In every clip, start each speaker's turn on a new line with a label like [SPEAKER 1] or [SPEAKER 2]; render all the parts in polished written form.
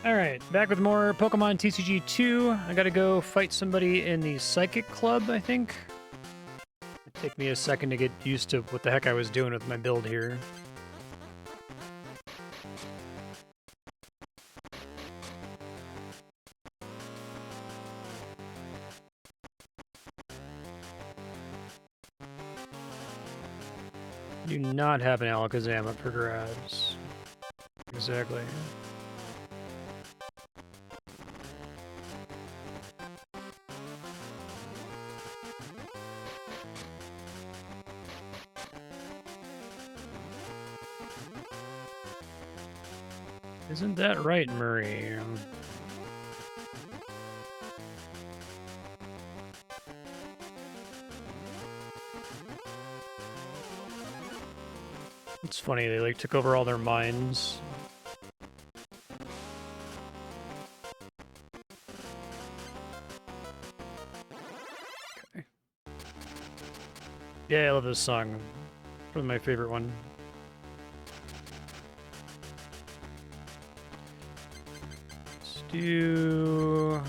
[SPEAKER 1] Alright, back with more Pokemon TCG 2. I gotta go fight somebody in the Psychic Club, I think. It'd take me a second to get used to what the heck I was doing with my build here. Do not have an Alakazam up for grabs. Exactly. Isn't that right, Murray? It's funny, they like took over all their minds. Okay. Yeah, I love this song. Probably my favorite one. Let's do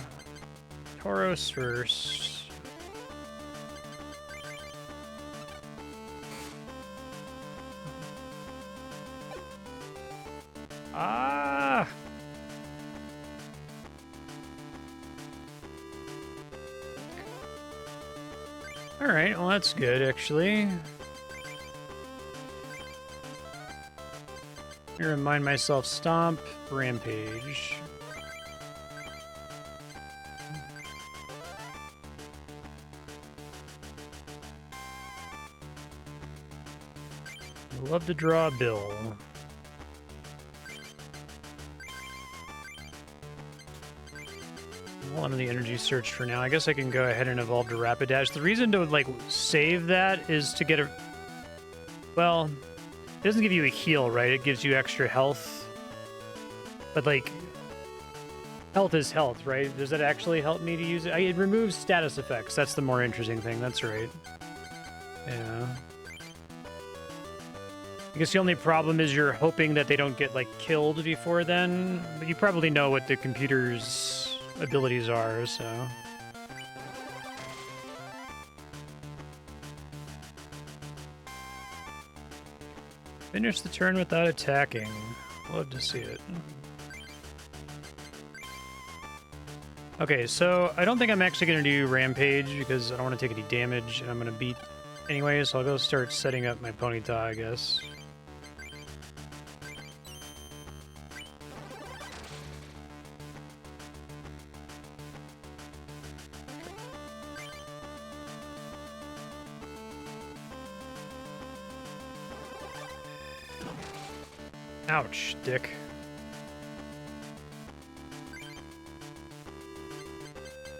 [SPEAKER 1] Tauros first. Ah! Alright, well that's good, actually. Let me remind myself, Stomp, Rampage. I love to draw a bill. On the energy search for now. I guess I can go ahead and evolve to Rapidash. The reason to, like, save that is to get a... Well, it doesn't give you a heal, right? It gives you extra health. But, like, health is health, right? Does that actually help me to use it? It removes status effects. That's the more interesting thing. That's right. Yeah. I guess the only problem is you're hoping that they don't get, like, killed before then. But you probably know what the computer's abilities are, so... Finish the turn without attacking. Love to see it. Okay, so I don't think I'm actually going to do Rampage because I don't want to take any damage, and I'm going to beat anyway, so I'll go start setting up my Ponyta, I guess. Ouch, dick.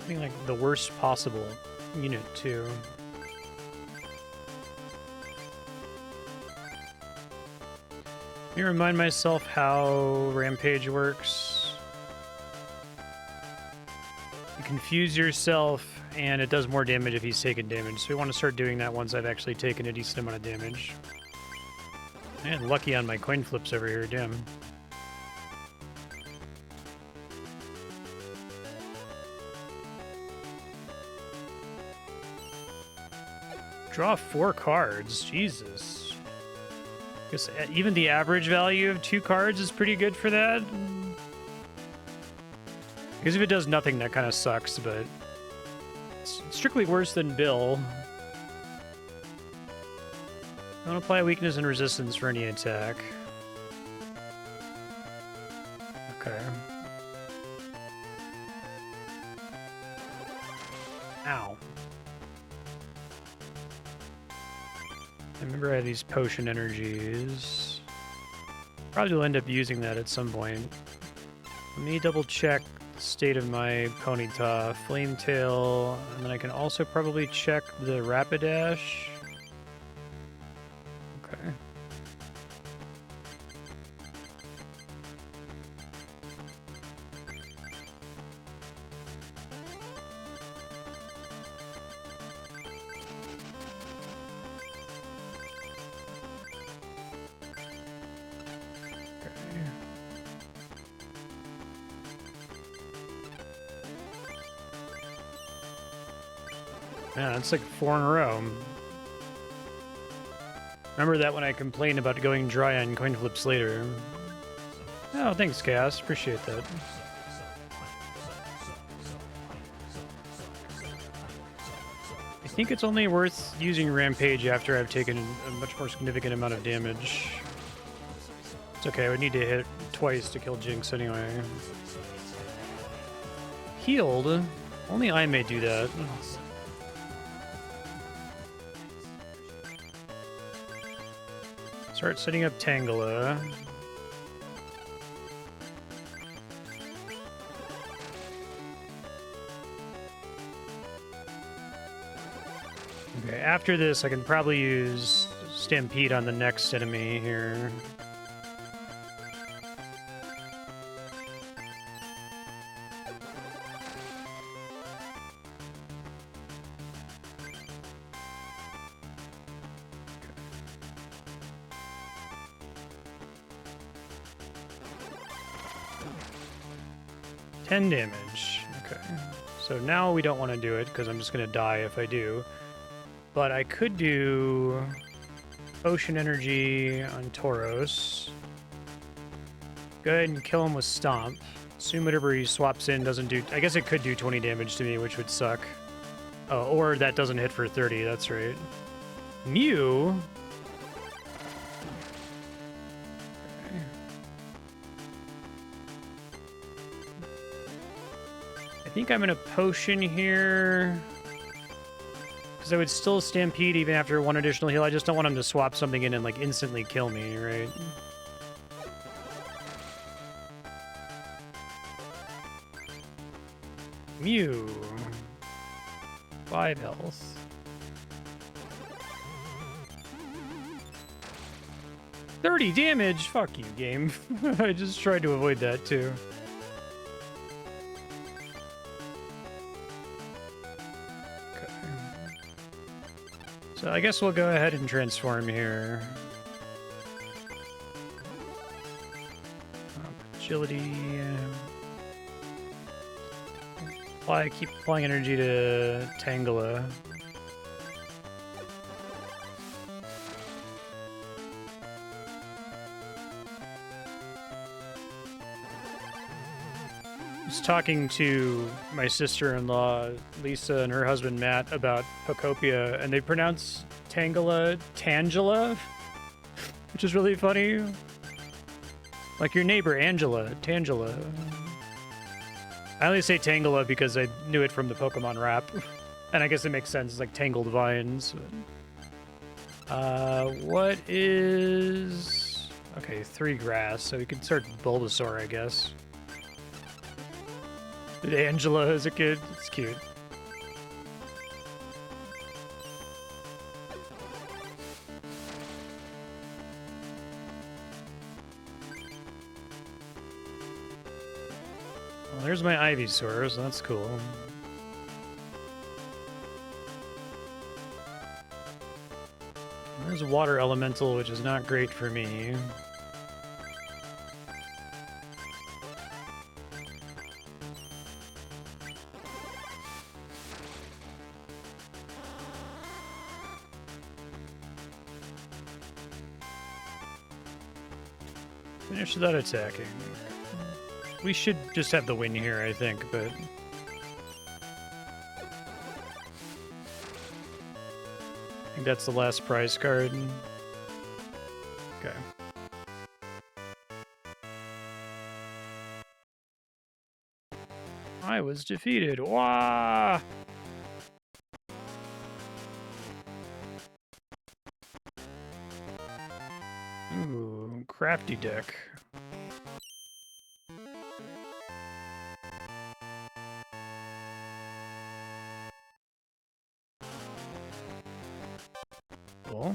[SPEAKER 1] I mean, like, the worst possible unit, too. Let me remind myself how Rampage works. You confuse yourself, and it does more damage if he's taking damage. So we want to start doing that once I've actually taken a decent amount of damage. Man, lucky on my coin flips over here, damn. Draw 4 cards, Jesus. Guess even the average value of 2 cards is pretty good for that. Because if it does nothing, that kind of sucks, but it's strictly worse than Bill. Don't apply weakness and resistance for any attack. Okay. Ow. I remember I had these potion energies. Probably will end up using that at some point. Let me double check the state of my Ponyta, Flametail, and then I can also probably check the Rapidash. Okay. Yeah, that's like 4 in a row. Remember that when I complained about going dry on coin flips later. Oh, thanks, Chaos. Appreciate that. I think it's only worth using Rampage after I've taken a much more significant amount of damage. It's okay, I would need to hit twice to kill Jinx anyway. Healed? Only I may do that. Start setting up Tangela. Okay, after this, I can probably use Stampede on the next enemy here. $10 damage. Okay. So now we don't want to do it because I'm just going to die if I do. But I could do Ocean Energy on Tauros. Go ahead and kill him with Stomp. Assume whatever he swaps in doesn't do... I guess it could do 20 damage to me, which would suck. Oh, or that doesn't hit for 30, that's right. Mew? Okay. I think I'm going to Potion here... because I would still Stampede even after one additional heal. I just don't want him to swap something in and, like, instantly kill me, right? Mew. 5 health. 30 damage? Fuck you, game. I just tried to avoid that, too. So I guess we'll go ahead and transform here. Agility. Keep applying energy to Tangela. I was talking to my sister-in-law, Lisa, and her husband, Matt, about Pocopia, and they pronounce Tangela Tangela, which is really funny. Like your neighbor, Angela, Tangela. I only say Tangela because I knew it from the Pokemon rap, and I guess it makes sense. It's like Tangled Vines. What is... Okay, 3 grass, so we can start Bulbasaur, I guess. Did Angela as a kid? It's cute. Well, there's my Ivysaur, so that's cool. There's a Water Elemental, which is not great for me. Finish without attacking. We should just have the win here, I think, but... I think that's the last prize card. Okay. I was defeated. Wah! Ooh, crafty deck. Cool.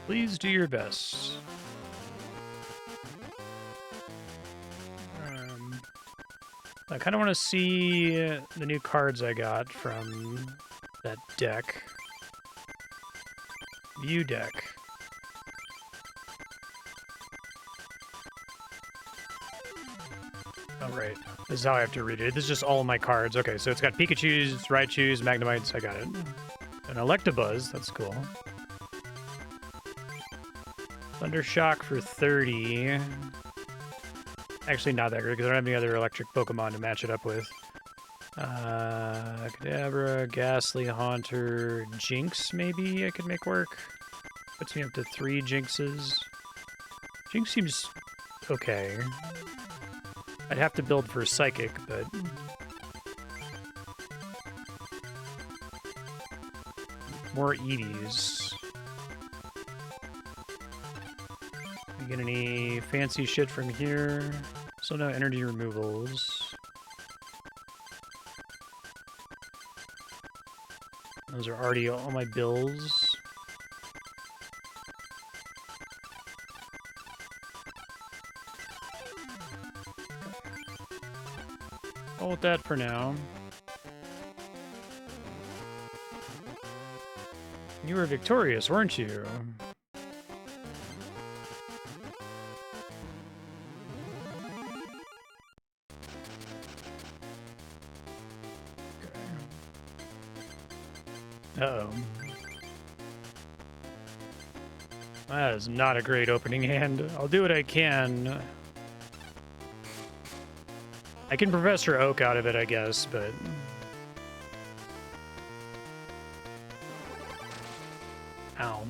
[SPEAKER 1] Please do your best. I kind of want to see the new cards I got from that deck. View deck. Oh, right. This is how I have to read it. This is just all of my cards. Okay, so it's got Pikachus, Raichus, Magnemites. I got it. An Electabuzz. That's cool. Thundershock for 30. Actually, not that great because I don't have any other electric Pokemon to match it up with. Kadabra, Ghastly, Haunter, Jinx, maybe I could make work. Puts me up to 3 Jinxes. Jinx seems okay. I'd have to build for Psychic, but... more Eevees. You get any fancy shit from here? So no energy removals. Those are already all my bills. All with that for now. You were victorious, weren't you? Uh-oh. That is not a great opening hand. I'll do what I can. I can Professor Oak out of it, I guess, but... Ow.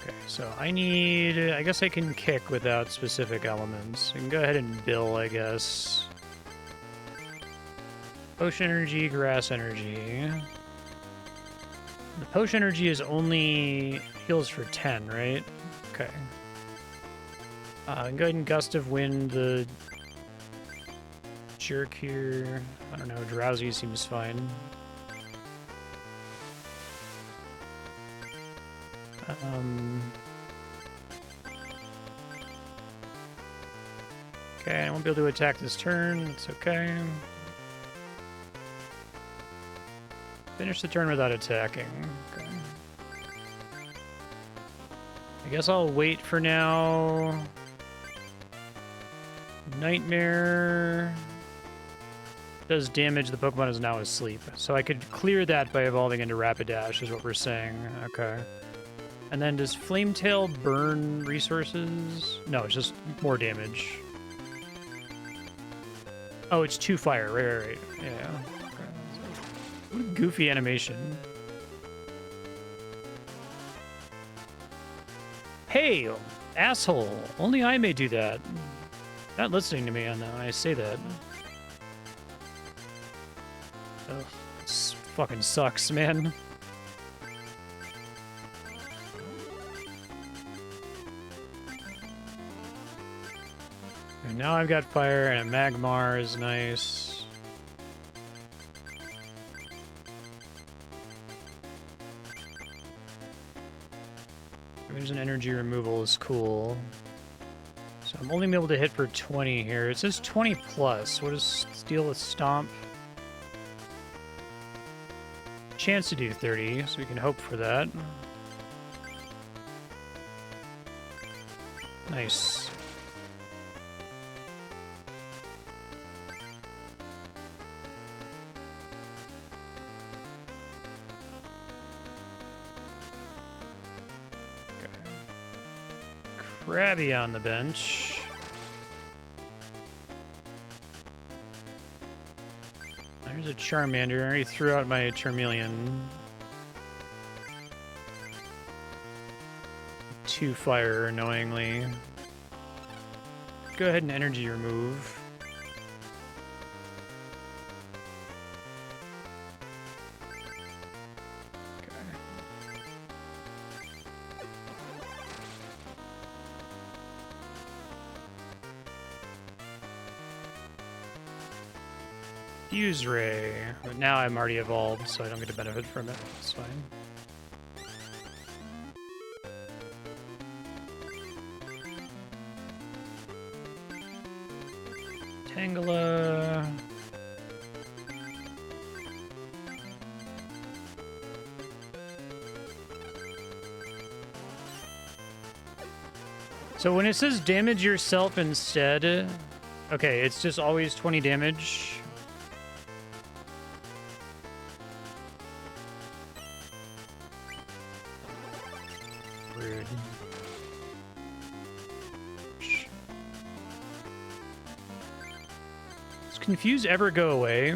[SPEAKER 1] Okay, so I need... I guess I can kick without specific elements. I can go ahead and bill, I guess. Potion Energy, Grass Energy. The Potion Energy is only heals for 10, right? Okay. Go ahead and Gust of Wind the jerk here. I don't know, Drowsy seems fine. Okay, I won't be able to attack this turn. It's okay. Finish the turn without attacking. Okay. I guess I'll wait for now. Nightmare does damage. The Pokemon is now asleep. So I could clear that by evolving into Rapidash, is what we're saying. Okay. And then does Flametail burn resources? No, it's just more damage. Oh, it's 2 fire. Right. Yeah. What a goofy animation. Hey, asshole. Only I may do that. Not listening to me on that when I say that. Ugh, this fucking sucks, man. And now I've got fire and a Magmar is nice. There's an energy removal is cool. So I'm only able to hit for 20 here. It says 20 plus. What does deal with Stomp? Chance to do 30, so we can hope for that. Nice. Krabby on the bench. There's a Charmander. I already threw out my Charmeleon. 2 fire, annoyingly. Go ahead and energy remove. Fuse Ray. But now I'm already evolved, so I don't get to benefit from it. It's fine. Tangela. So when it says damage yourself instead, okay, it's just always 20 damage. Rude. Does confuse ever go away?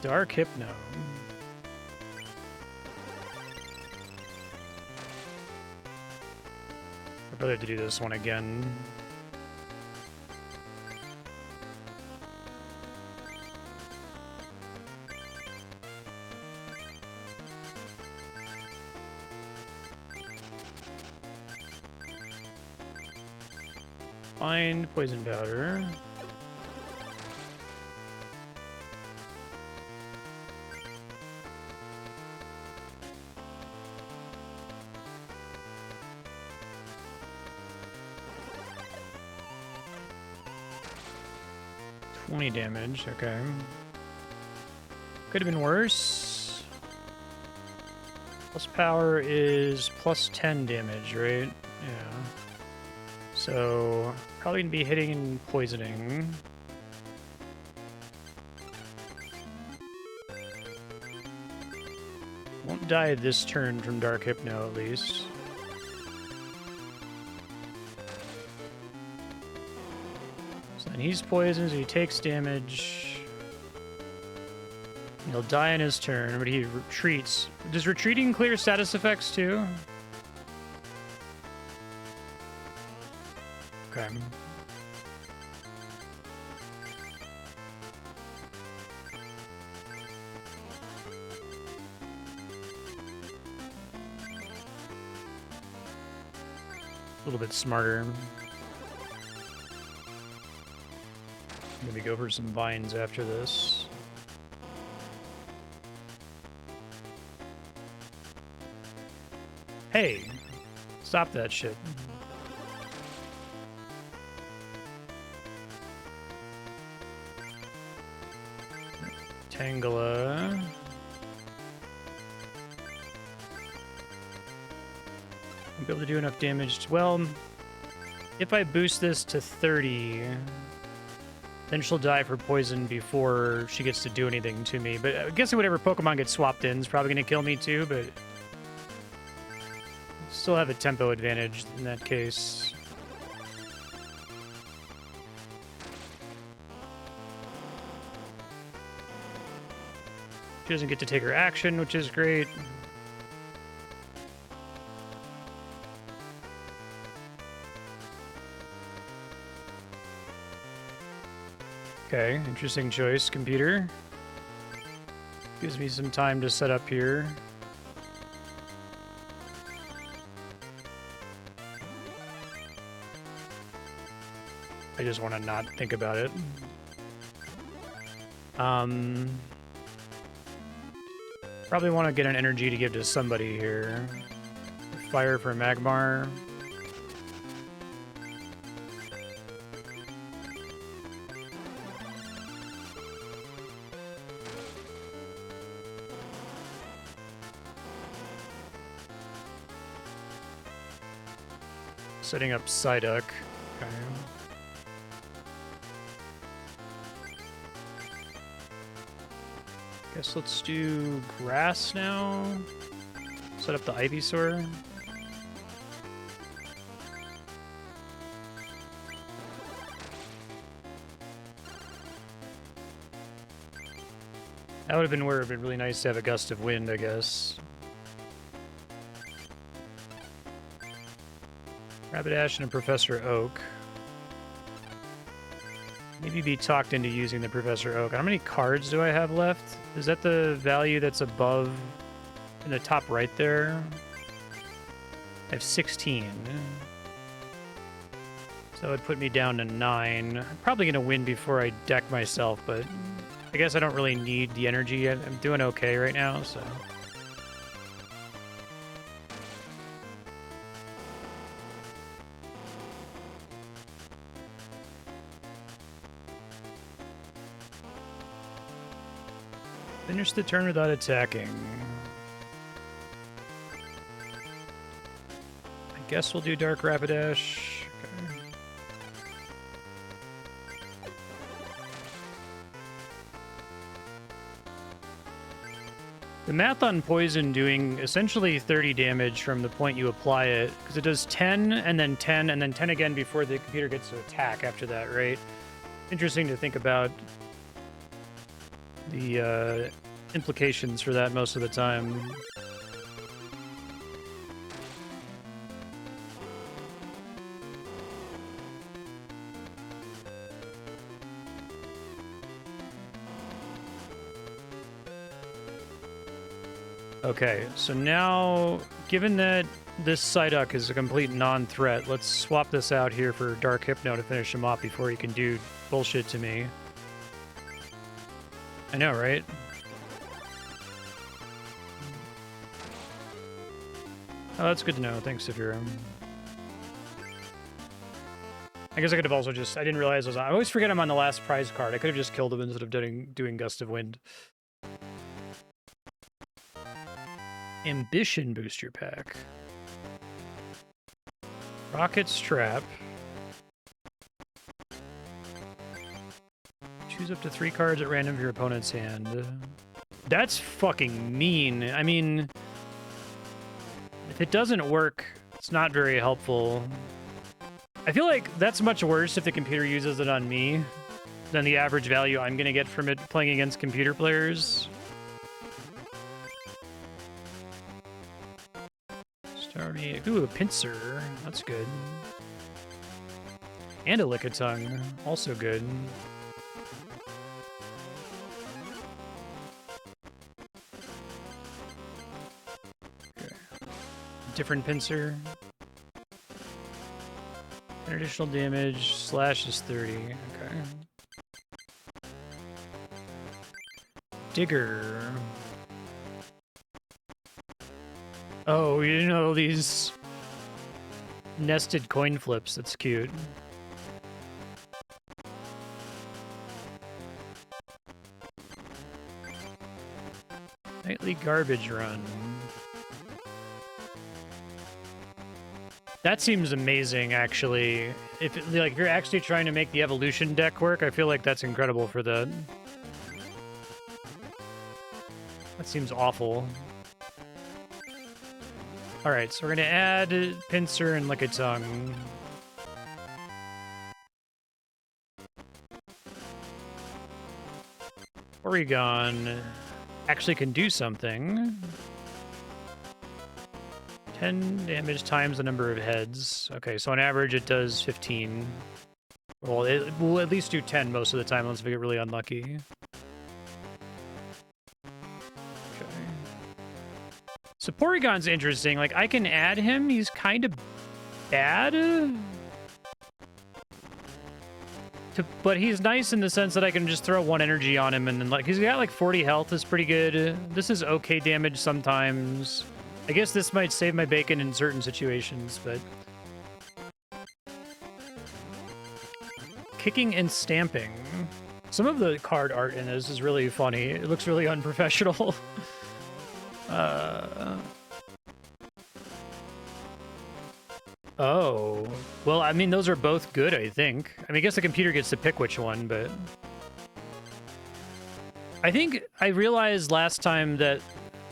[SPEAKER 1] Dark Hypno. I'd rather to do this one again. Find poison powder. Damage, okay. Could have been worse. Plus power is plus 10 damage, right? Yeah. So, probably gonna be hitting and poisoning. Won't die this turn from Dark Hypno, at least. And he's poisoned, so he takes damage. He'll die in his turn, but he retreats. Does retreating clear status effects too? Okay. A little bit smarter. Maybe go for some vines after this. Hey, stop that shit. Tangela. I'll be able to do enough damage to, well, if I boost this to 30, then she'll die for poison before she gets to do anything to me. But I'm guessing whatever Pokemon gets swapped in is probably going to kill me too, but still have a tempo advantage in that case. She doesn't get to take her action, which is great. Okay, interesting choice, computer. Gives me some time to set up here. I just want to not think about it. Probably want to get an energy to give to somebody here. Fire for Magmar. Setting up Psyduck. Okay. Guess let's do grass now. Set up the Ivysaur. That would have been where it would have been really nice to have a gust of wind, I guess. Rapidash and a Professor Oak. Maybe be talked into using the Professor Oak. How many cards do I have left? Is that the value that's above in the top right there? I have 16. So that would put me down to 9. I'm probably going to win before I deck myself, but I guess I don't really need the energy. I'm doing okay right now, so... Finish the turn without attacking. I guess we'll do Dark Rapidash. Okay. The math on poison doing essentially 30 damage from the point you apply it, because it does 10 and then 10 and then 10 again before the computer gets to attack after that, right? Interesting to think about the implications for that most of the time. Okay, so now, given that this Psyduck is a complete non-threat, let's swap this out here for Dark Hypno to finish him off before he can do bullshit to me. I know, right? Oh, that's good to know. Thanks, Saphira. I guess I could have also just... I didn't realize I was on... I always forget I'm on the last prize card. I could have just killed him instead of doing Gust of Wind. Ambition Booster Pack. Rocket's Trap. Choose up to 3 cards at random from your opponent's hand. That's fucking mean. I mean... If it doesn't work, it's not very helpful. I feel like that's much worse if the computer uses it on me than the average value I'm going to get from it playing against computer players. Starting... Ooh, a Pinsir. That's good. And a Lickitung. Also good. Different Pinsir. And additional damage. Slash is 30. Okay. Digger. Oh, you know these nested coin flips. That's cute. Nightly Garbage Run. That seems amazing, actually. If you're actually trying to make the evolution deck work, I feel like that's incredible for the... That seems awful. Alright, so we're gonna add Pinsir and Lickitung. Porygon actually can do something. 10 damage times the number of heads. Okay, so on average it does 15. Well, it will at least do 10 most of the time unless we get really unlucky. Okay. So Porygon's interesting. Like, I can add him. He's kind of bad. But he's nice in the sense that I can just throw 1 energy on him and then, like, he's got like 40 health. Is pretty good. This is okay damage sometimes. I guess this might save my bacon in certain situations, but... Kicking and Stamping. Some of the card art in this is really funny. It looks really unprofessional. Oh. Well, I mean, those are both good, I think. I mean, I guess the computer gets to pick which one, but... I think I realized last time that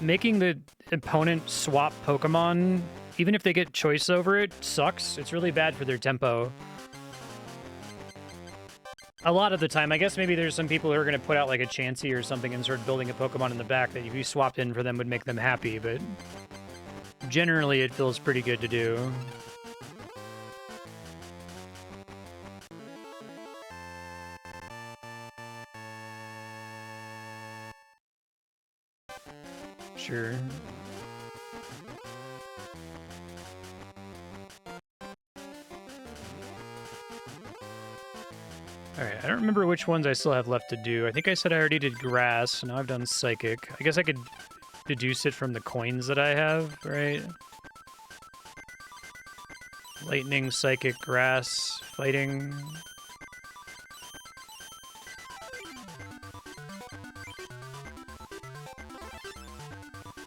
[SPEAKER 1] making the opponent swap Pokemon, even if they get choice over it, sucks. It's really bad for their tempo. A lot of the time. I guess maybe there's some people who are going to put out like a Chansey or something and start building a Pokemon in the back that if you swapped in for them would make them happy, but generally it feels pretty good to do. Sure. Alright, I don't remember which ones I still have left to do. I think I said I already did grass, so now I've done psychic. I guess I could deduce it from the coins that I have, right? Lightning, psychic, grass, fighting.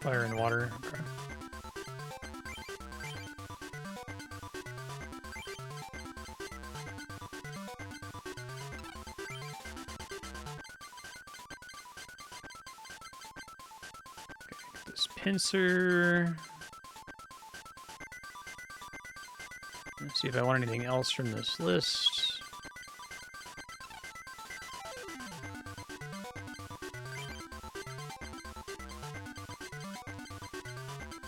[SPEAKER 1] Fire and water. Okay. This pincer. Let's see if I want anything else from this list.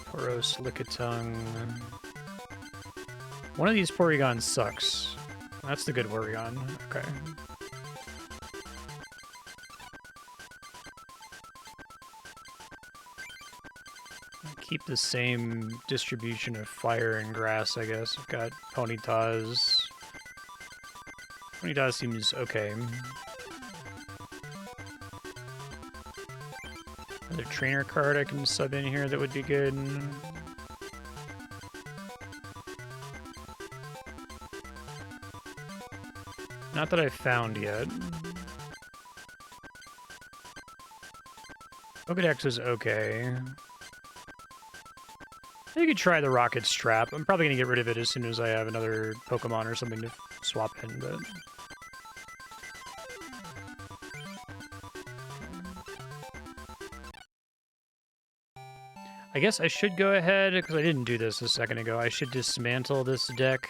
[SPEAKER 1] Poros, Lickitung. One of these Porygons sucks. That's the good Porygon. Okay. Keep the same distribution of fire and grass, I guess. I've got Ponyta's. Ponyta seems okay. Another trainer card I can sub in here that would be good. Not that I've found yet. Pokedex is okay. You could try the Rocket Strap. I'm probably going to get rid of it as soon as I have another Pokemon or something to swap in, but... I guess I should go ahead, because I didn't do this a second ago. I should dismantle this deck.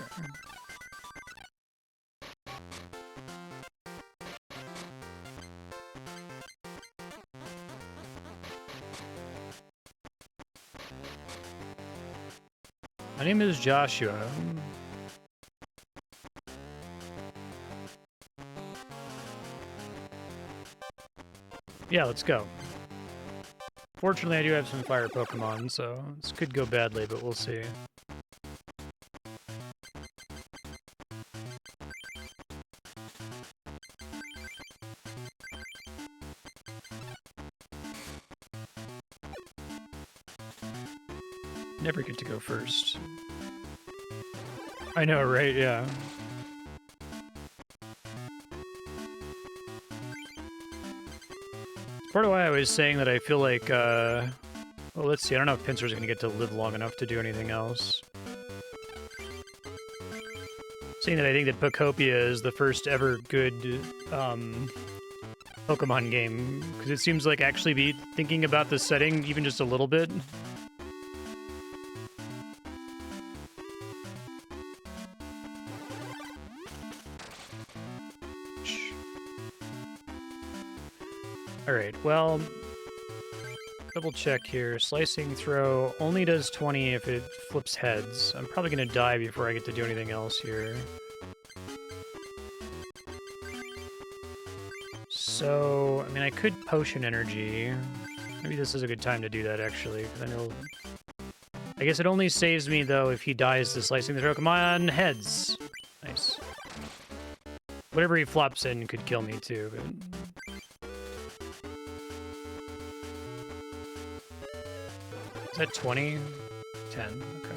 [SPEAKER 1] Okay. My name is Joshua. Yeah, let's go. Fortunately, I do have some fire Pokemon, so this could go badly, but we'll see. Never get to go first. I know, right? Yeah. Part of why I was saying that I feel like, well, let's see. I don't know if Pinsir's going to get to live long enough to do anything else. Saying that I think that Pokopia is the first ever good Pokemon game, because it seems like actually be thinking about the setting even just a little bit. Alright, well, double check here. Slicing throw only does 20 if it flips heads. I'm probably going to die before I get to do anything else here. So, I mean, I could potion energy. Maybe this is a good time to do that, actually, because I know... I guess it only saves me, though, if he dies to slicing the throw. Come on, heads! Nice. Whatever he flops in could kill me, too, but... Is that 20? 10, okay.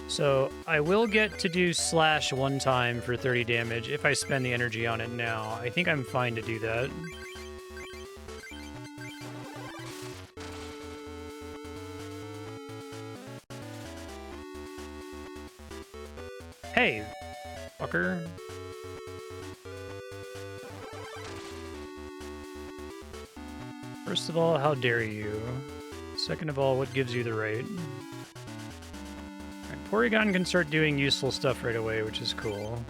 [SPEAKER 1] So, I will get to do slash one time for 30 damage if I spend the energy on it now. I think I'm fine to do that. Hey, fucker. First of all, how dare you? Second of all, what gives you the right? Right, Porygon can start doing useful stuff right away, which is cool.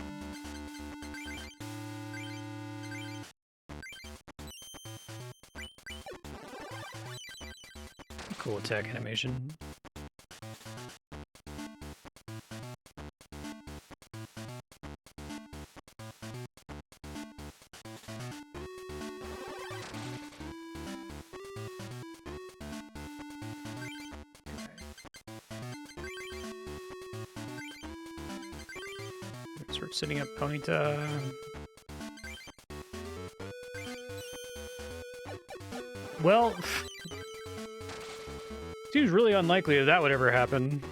[SPEAKER 1] Cool attack animation. Start setting up Ponyta. Well, seems really unlikely that would ever happen.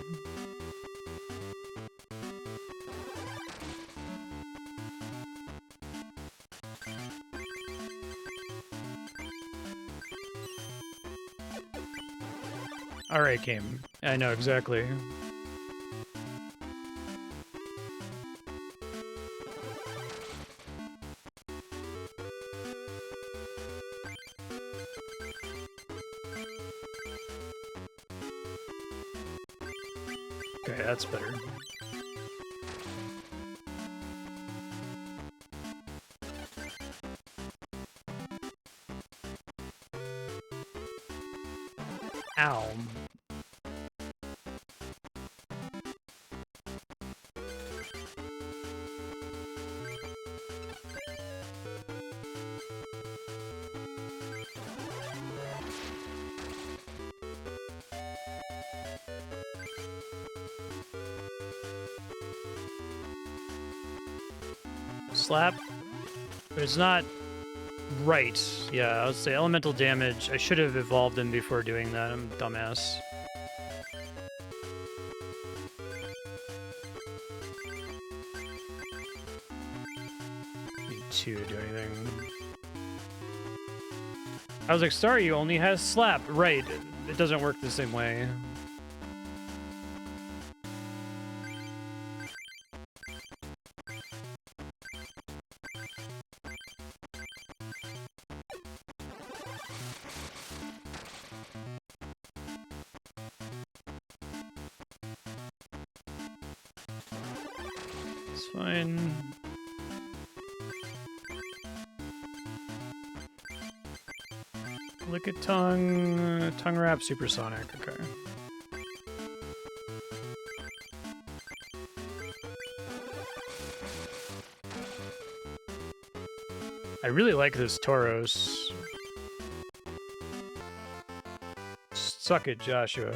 [SPEAKER 1] Alright, game. I know exactly. Okay, that's better. Ow. Slap, but it's not right. Yeah, I would say elemental damage. I should have evolved him before doing that. I'm a dumbass. Need 2 to do anything. I was like, Staryu only has slap. Right, it doesn't work the same way. It's fine. Lick a tongue, tongue wrap, supersonic. Okay. I really like this Tauros. Suck it, Joshua.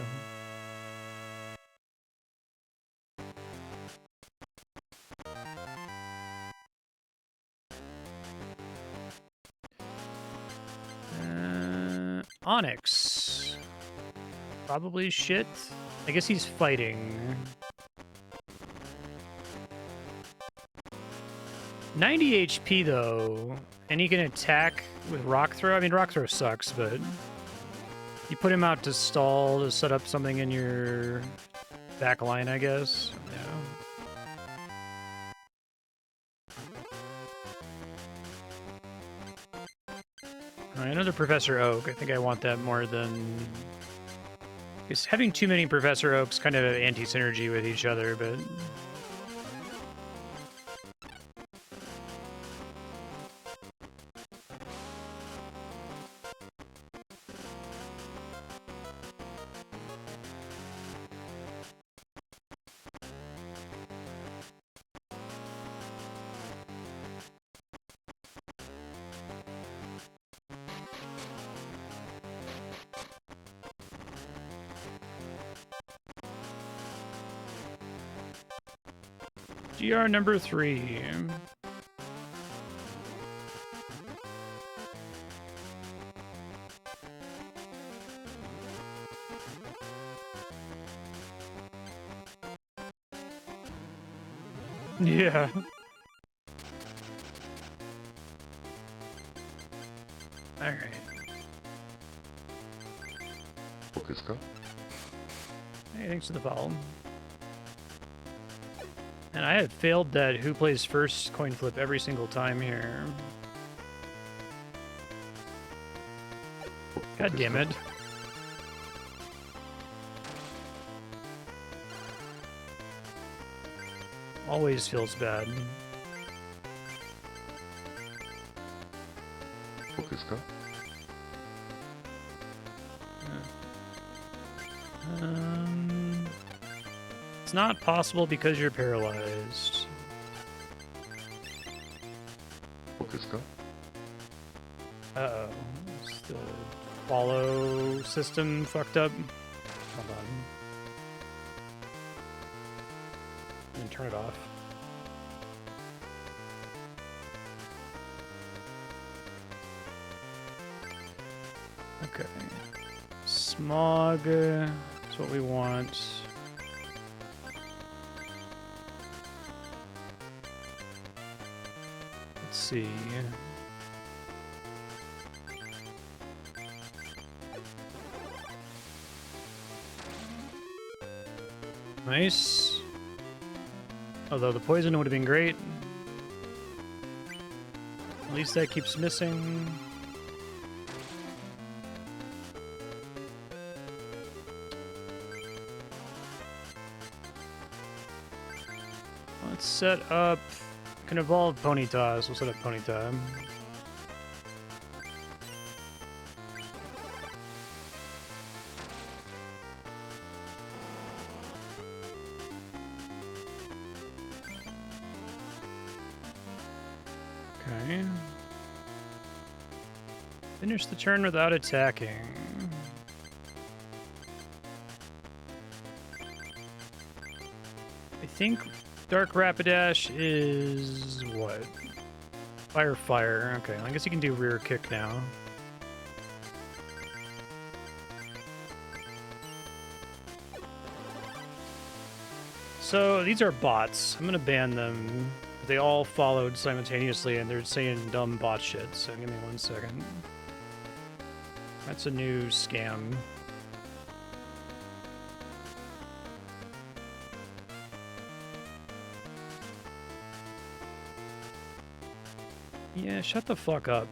[SPEAKER 1] Onyx. Probably shit. I guess he's fighting. 90 HP though, and he can attack with Rock Throw. I mean, Rock Throw sucks, but you put him out to stall to set up something in your back line, I guess. Yeah. Alright, another Professor Oak. I think I want that more than... Because having too many Professor Oaks kind of anti-synergy with each other, but... GR number 3. Yeah. Alright. Hey, thanks for the follow. And I have failed that who plays first coin flip every single time here. God damn it. Always feels bad. It's not possible because you're paralyzed. Uh-oh. Is the follow system fucked up? Hold on. And turn it off. Okay. Smog. That's what we want. Let's see. Nice. Although the poison would have been great. At least that keeps missing. Let's set up... Can evolve Ponyta, so we'll set up Ponyta. Okay. Finish the turn without attacking. I think Dark Rapidash is what? Fire, fire. Okay, I guess you can do rear kick now. So these are bots. I'm gonna ban them. They all followed simultaneously and they're saying dumb bot shit, so give me 1 second. That's a new scam. Yeah, shut the fuck up.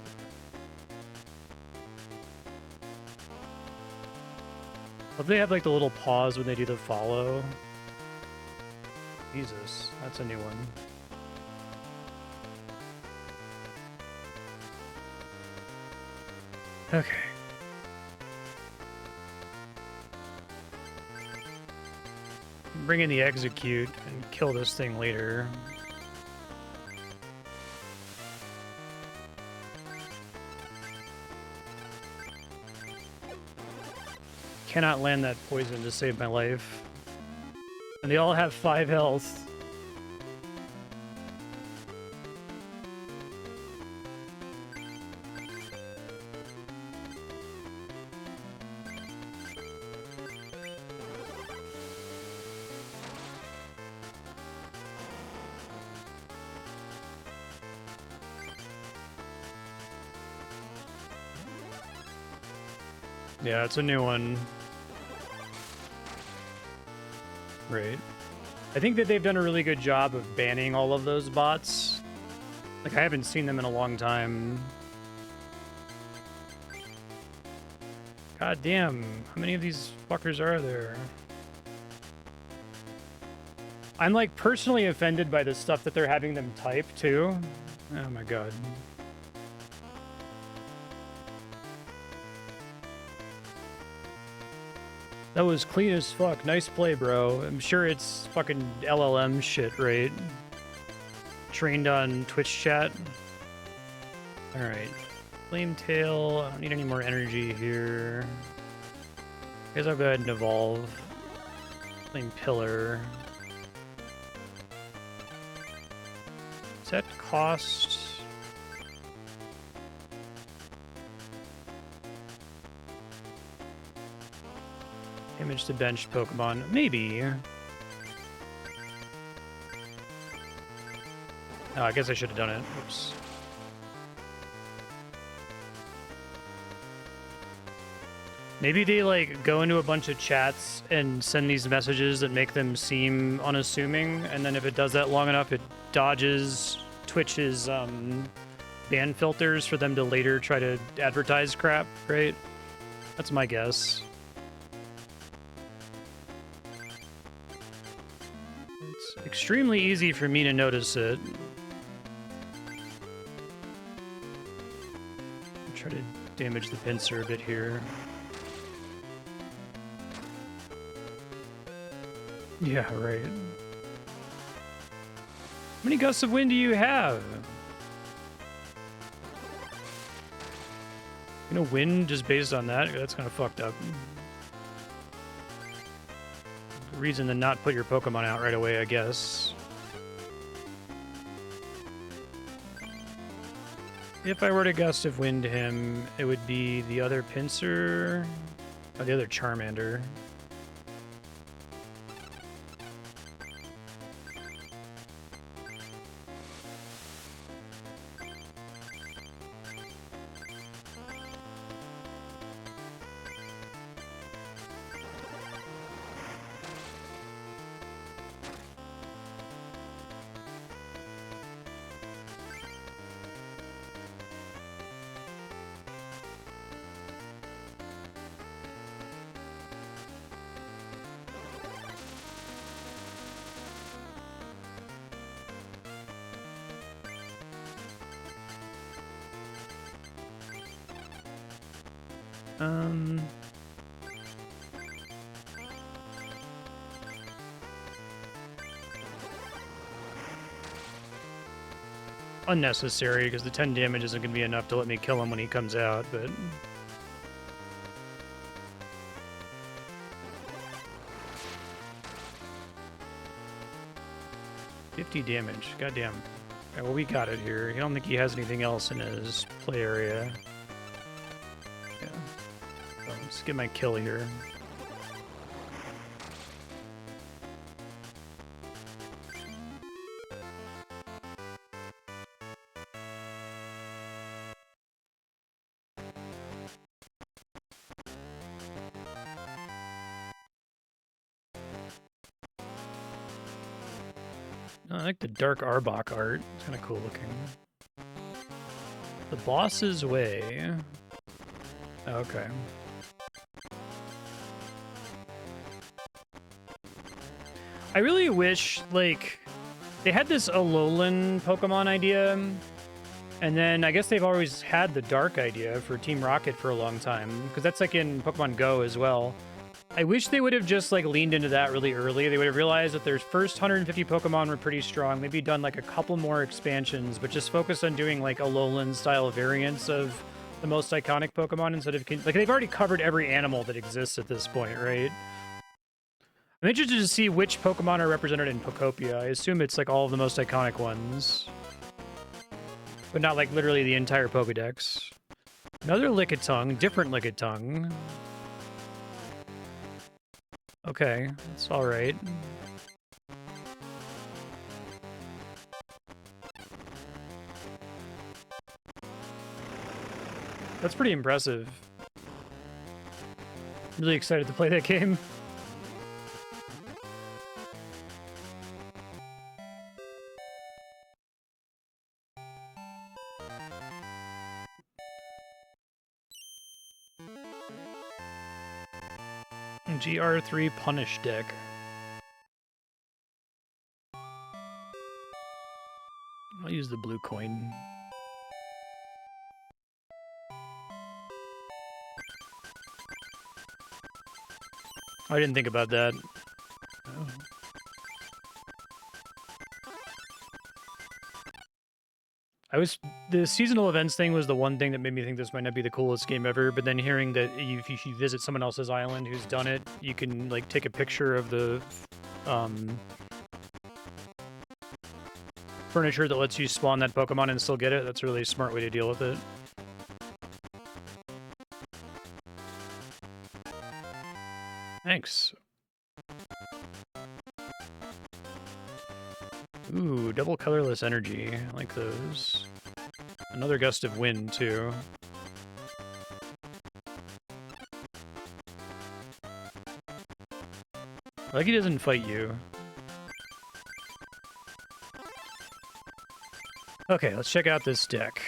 [SPEAKER 1] Hope they have like the little pause when they do the follow. Jesus, that's a new one. Okay. Bring in the execute and kill this thing later. Cannot land that poison to save my life. And they all have 5 health. Yeah, it's a new one. Right. I think that they've done a really good job of banning all of those bots. Like, I haven't seen them in a long time. God damn, how many of these fuckers are there? I'm, like, personally offended by the stuff that they're having them type, too. Oh my god. That was clean as fuck. Nice play, bro. I'm sure it's fucking LLM shit, right? Trained on Twitch chat. Alright. Flametail. I don't need any more energy here. I guess I'll go ahead and evolve. Flame Pillar. Set cost. Damage to bench Pokemon. Maybe. Oh, I guess I should have done it. Oops. Maybe they, like, go into a bunch of chats and send these messages that make them seem unassuming, and then if it does that long enough, it dodges Twitch's, ban filters for them to later try to advertise crap, right? That's my guess. It's extremely easy for me to notice it. I'll try to damage the pincer a bit here. Yeah, right. How many gusts of wind do you have? You know, wind just based on that? That's kind of fucked up. Reason to not put your Pokemon out right away, I guess. If I were to Gust of Wind him, it would be the other Pinsir, or the other Charmander. Unnecessary, because the 10 damage isn't going to be enough to let me kill him when he comes out, but... $50 damage. Goddamn. Okay, well, we got it here. I don't think he has anything else in his play area. Yeah. So let's get my kill here. I like the Dark Arbok art. It's kind of cool looking. The Boss's Way. Okay. I really wish, like, they had this Alolan Pokemon idea, and then I guess they've always had the Dark idea for Team Rocket for a long time, because that's like in Pokemon Go as well. I wish they would have just like leaned into that really early. They would have realized that their first 150 Pokemon were pretty strong, maybe done like a couple more expansions, but just focused on doing like Alolan style variants of the most iconic Pokemon instead of, like, they've already covered every animal that exists at this point, right? I'm interested to see which Pokemon are represented in Pokopia. I assume it's like all of the most iconic ones, but not like literally the entire Pokedex. Another Lickitung, different Lickitung. Okay, that's all right. That's pretty impressive. Really excited to play that game. GR3 Punish deck. I'll use the blue coin. I didn't think about that. Oh. The seasonal events thing was the one thing that made me think this might not be the coolest game ever, but then hearing that if you visit someone else's island who's done it, you can, like, take a picture of the, furniture that lets you spawn that Pokemon and still get it. That's a really smart way to deal with it. Thanks. Ooh, double colorless energy. I like those. Another gust of wind, too. I like he doesn't fight you. Okay, let's check out this deck.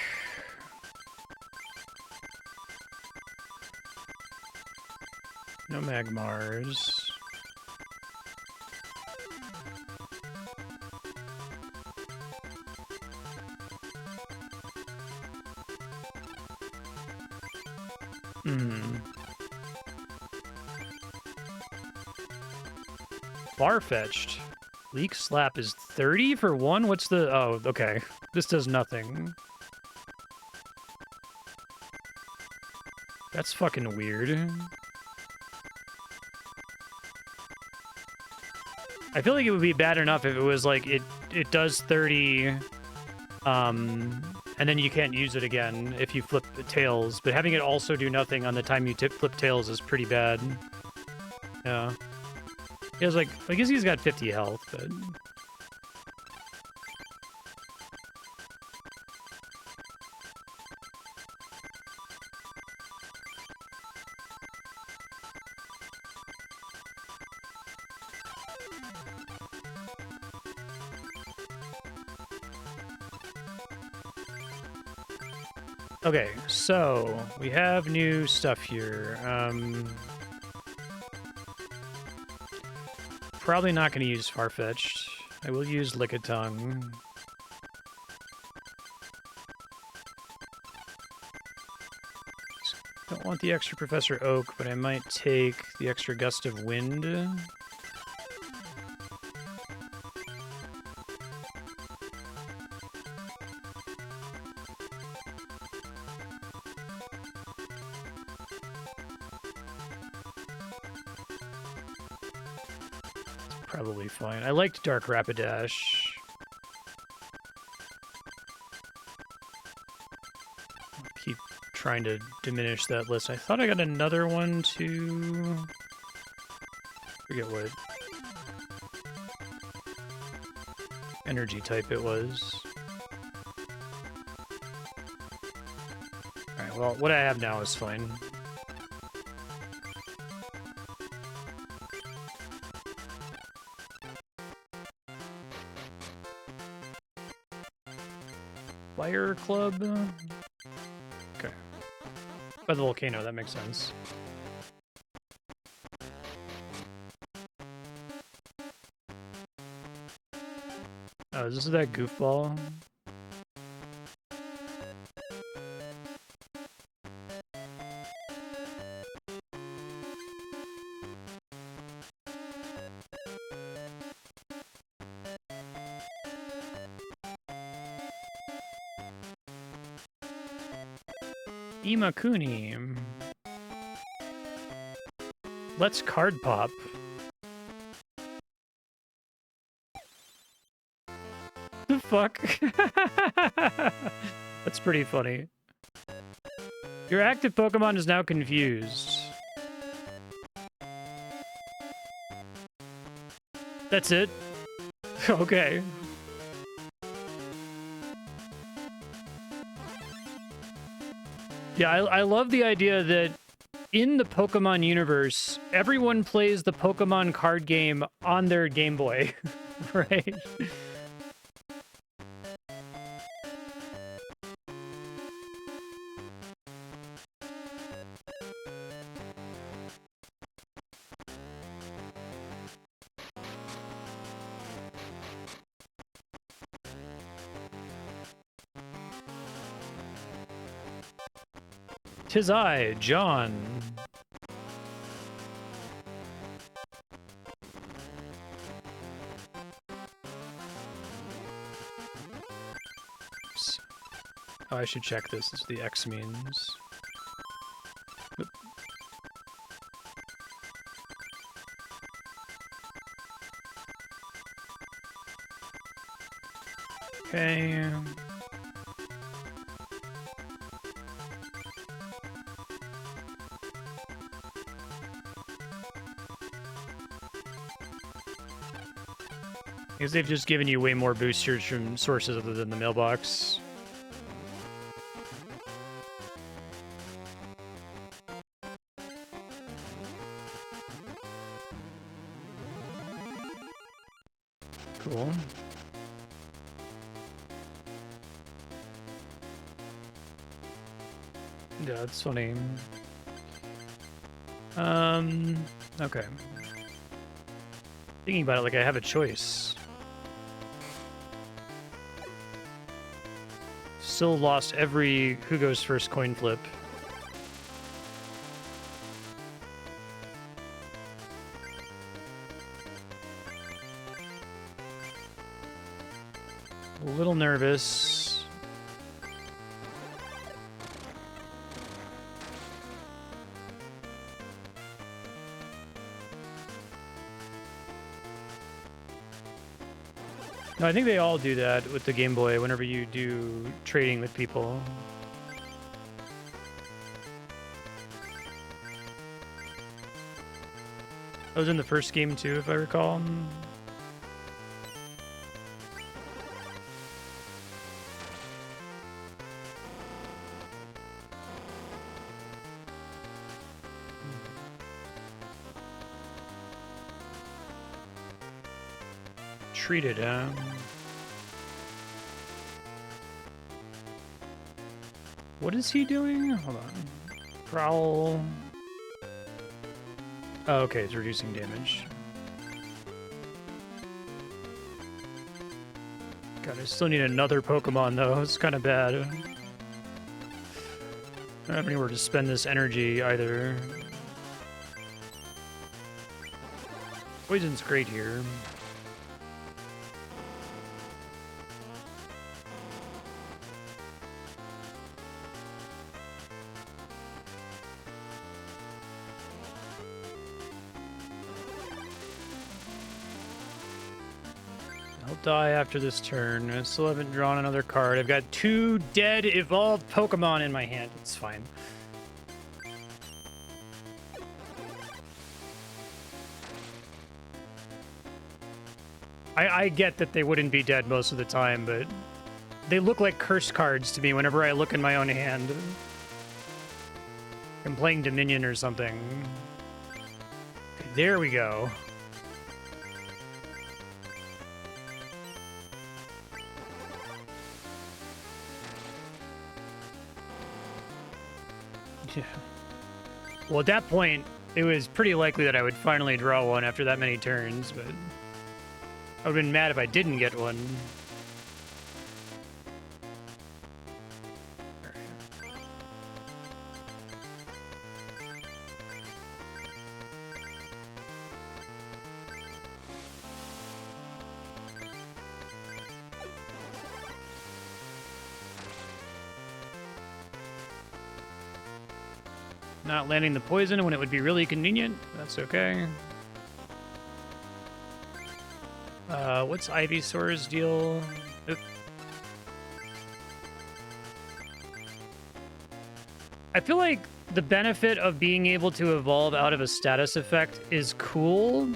[SPEAKER 1] No Magmars. Farfetched. Leak Slap is 30 for one? What's the... Oh, okay. This does nothing. That's fucking weird. I feel like it would be bad enough if it was like, it does 30, and then you can't use it again if you flip the tails. But having it also do nothing on the time you flip tails is pretty bad. Yeah. He has like, I guess he's got 50 health, but... Okay, so we have new stuff here. Probably not going to use Farfetch'd. I will use Lickitung. Don't want the extra Professor Oak, but I might take the extra Gust of Wind. Probably fine. I liked Dark Rapidash. I'll keep trying to diminish that list. I thought I got another one to... forget what energy type it was. Alright, well, what I have now is fine. Fire Club? Okay. By the volcano, that makes sense. Oh, is this that goofball? Imakuni. Let's card pop. The fuck? That's pretty funny. Your active Pokemon is now confused. That's it? Okay. Yeah, I love the idea that in the Pokemon universe, everyone plays the Pokemon card game on their Game Boy, right? Tis I, John. Oops. Oh, I should check this. This is the X means. Oop. Okay. Because they've just given you way more boosters from sources other than the mailbox. Cool. Yeah, that's funny. Okay. Thinking about it like I have a choice. Still lost every who goes first coin flip. A little nervous. No, I think they all do that with the Game Boy whenever you do trading with people. That was in the first game too, if I recall. Treated, what is he doing? Hold on. Prowl. Oh, okay, it's reducing damage. God, I still need another Pokemon, though. It's kind of bad. I don't have anywhere to spend this energy, either. Poison's great here. Die after this turn. I still haven't drawn another card. I've got 2 dead evolved Pokemon in my hand. It's fine. I get that they wouldn't be dead most of the time, but they look like curse cards to me whenever I look in my own hand. I'm playing Dominion or something. Okay, there we go. Yeah. Well, at that point, it was pretty likely that I would finally draw one after that many turns, but I would have been mad if I didn't get one. Not landing the poison when it would be really convenient. That's okay. What's Ivysaur's deal? Oop. I feel like the benefit of being able to evolve out of a status effect is cool,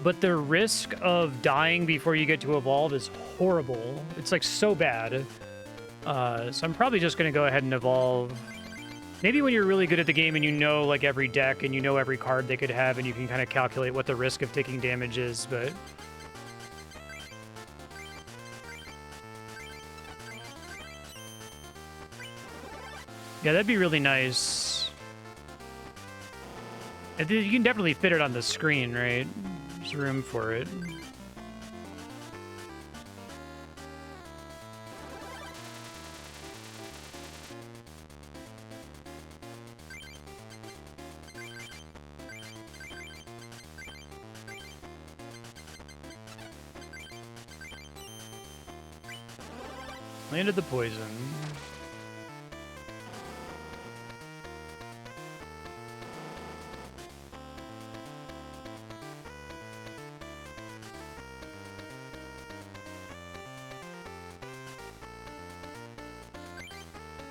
[SPEAKER 1] but the risk of dying before you get to evolve is horrible. It's like so bad. So I'm probably just going to go ahead and evolve. Maybe when you're really good at the game and you know like every deck and you know every card they could have and you can kind of calculate what the risk of taking damage is, but... yeah, that'd be really nice. You can definitely fit it on the screen, right? There's room for it. Landed the poison.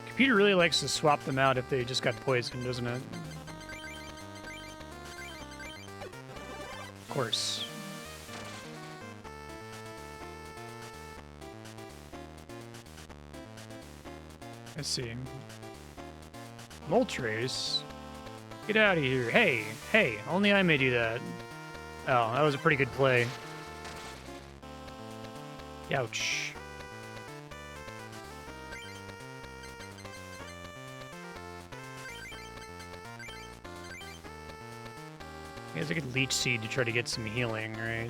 [SPEAKER 1] Computer really likes to swap them out if they just got poisoned, doesn't it? Of course. Let's see. Moltres? Get out of here. Hey, hey, only I may do that. Oh, that was a pretty good play. Ouch. I guess I could Leech Seed to try to get some healing, right?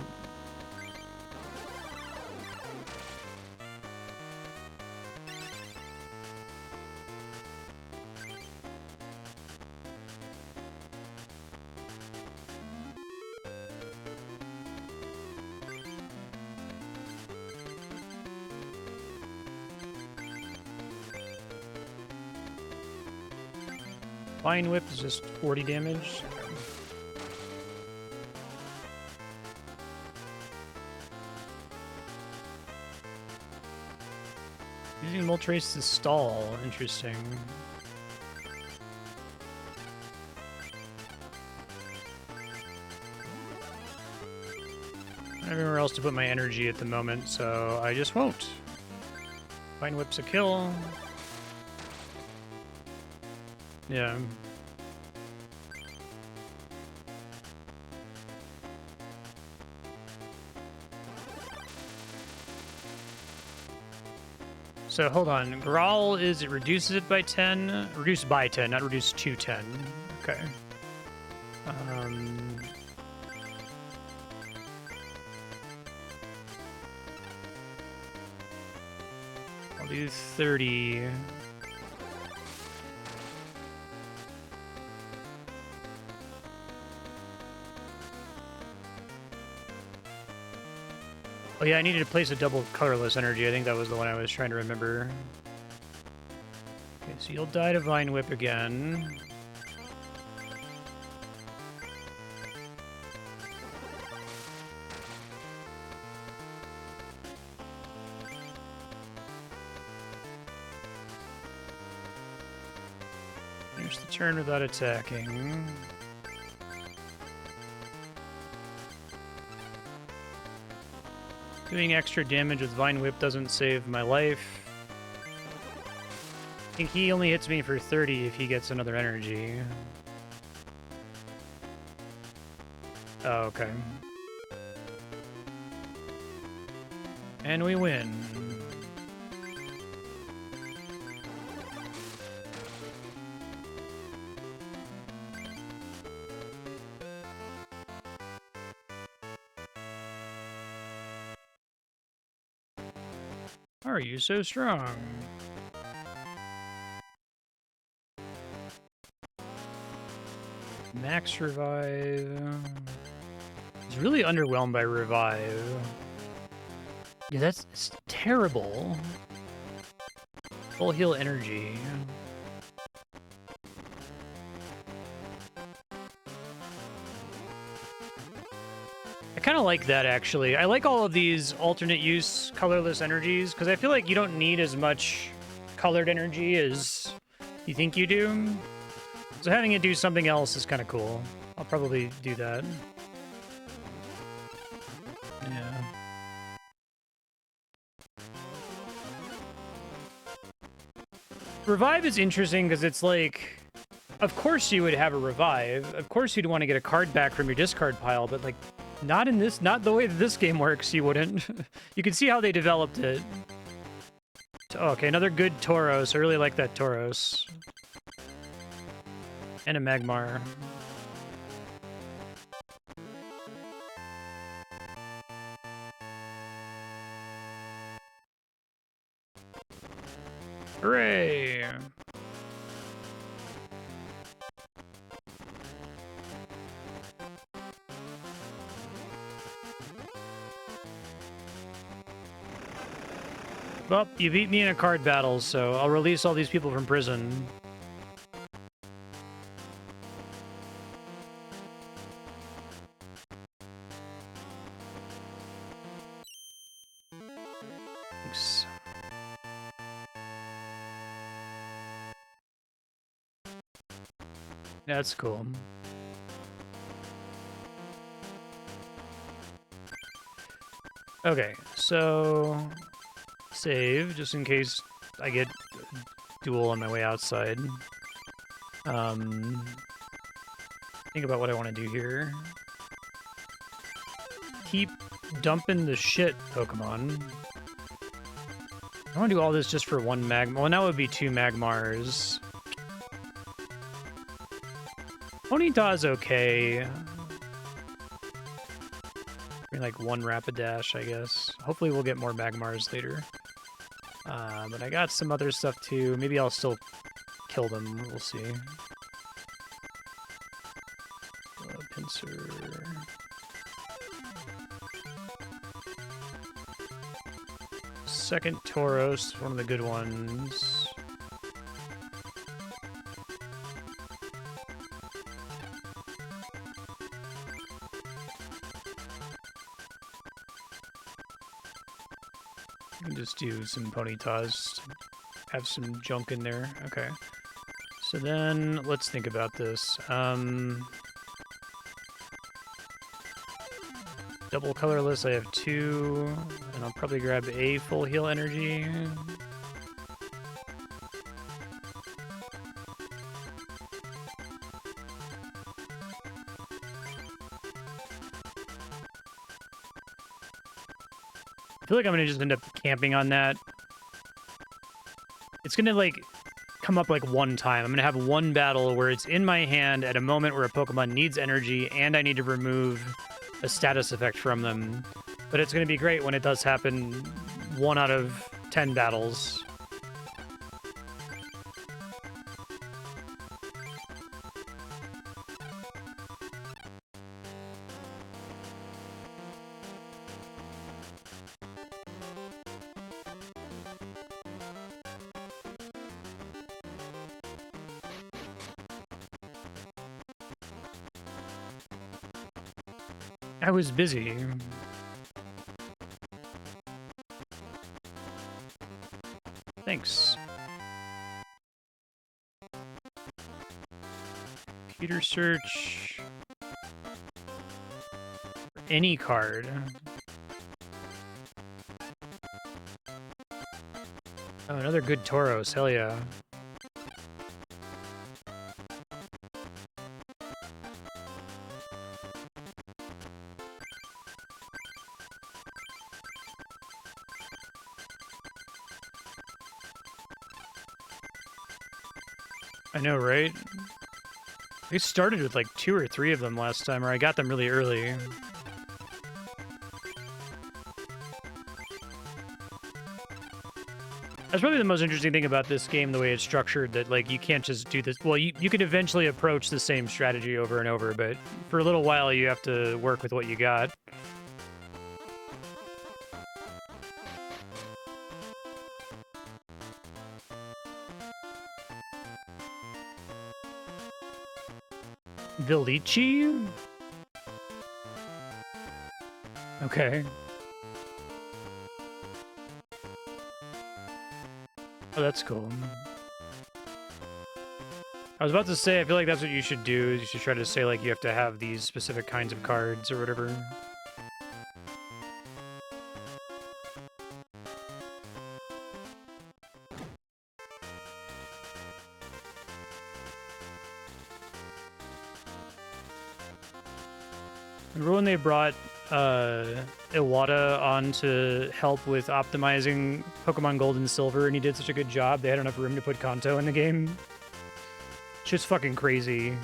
[SPEAKER 1] Vine Whip is just 40 damage. Using Moltres to stall. Interesting. Everywhere else to put my energy at the moment, so I just won't. Vine Whip's a kill. Yeah. So hold on. Growl is it reduces it by 10? Reduced by 10, not reduced to 10. Okay. I'll do 30. Oh yeah, I needed to place a double colorless energy. I think that was the one I was trying to remember. Okay, so you'll die to Vine Whip again. Finish the turn without attacking. Doing extra damage with Vine Whip doesn't save my life. I think he only hits me for 30 if he gets another energy. Oh, okay. And we win. How are you so strong? Max revive. He's really underwhelmed by revive. Yeah, that's terrible. Full heal energy. I kind of like that, actually. I like all of these alternate use colorless energies, because I feel like you don't need as much colored energy as you think you do. So having it do something else is kind of cool. I'll probably do that. Yeah. Revive is interesting because it's like, of course you would have a revive. Of course you'd want to get a card back from your discard pile, but like, not the way that this game works, you wouldn't. You can see how they developed it. Oh, okay, another good Tauros. I really like that Tauros. And a Magmar. Hooray! Well, you beat me in a card battle, so I'll release all these people from prison. Thanks. That's cool. Okay, so save just in case I get duel on my way outside. Think about what I want to do here. Keep dumping the shit, Pokemon. I want to do all this just for one Magmar. Well, now it would be 2 Magmars. Ponyta's okay. I mean, like 1 Rapidash, I guess. Hopefully we'll get more Magmars later. But I got some other stuff too. Maybe I'll still kill them. We'll see. Pincer. Second Tauros, one of the good ones. Just do some ponytas. Have some junk in there. Okay. So then let's think about this. Double colorless, I have 2, and I'll probably grab a full heal energy. I feel like I'm gonna just end up camping on that. It's gonna, like, come up, like, one time. I'm gonna have one battle where it's in my hand at a moment where a Pokemon needs energy, and I need to remove a status effect from them. But it's gonna be great when it does happen 1 out of 10 battles. I was busy. Thanks. Computer search. Any card. Oh, another good Tauros. Hell yeah. I know, right? We started with like 2 or 3 of them last time, or I got them really early. That's probably the most interesting thing about this game, the way it's structured, that, like, you can't just do this. Well, you could eventually approach the same strategy over and over, but for a little while, you have to work with what you got. Vilici? Okay. Oh, that's cool. I was about to say, I feel like that's what you should do, is you should try to say, like, you have to have these specific kinds of cards or whatever. Remember when they brought Iwata on to help with optimizing Pokemon Gold and Silver, and he did such a good job, they had enough room to put Kanto in the game? It's just fucking crazy.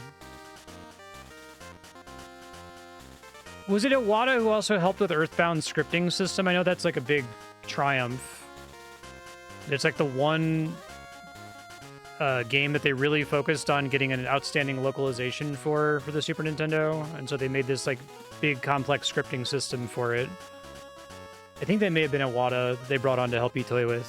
[SPEAKER 1] Was it Iwata who also helped with Earthbound scripting system? I know that's like a big triumph. It's like the one game that they really focused on getting an outstanding localization for the Super Nintendo, and so they made this like big complex scripting system for it. I think they may have been Iwata they brought on to help you toy with.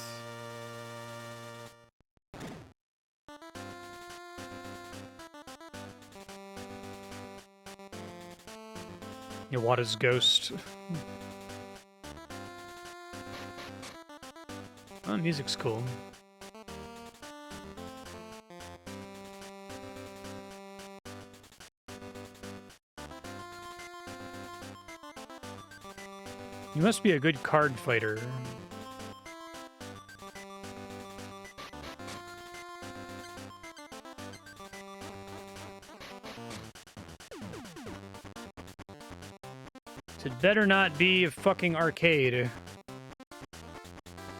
[SPEAKER 1] Iwata's ghost. Oh, music's cool. You must be a good card fighter. It better not be a fucking arcade.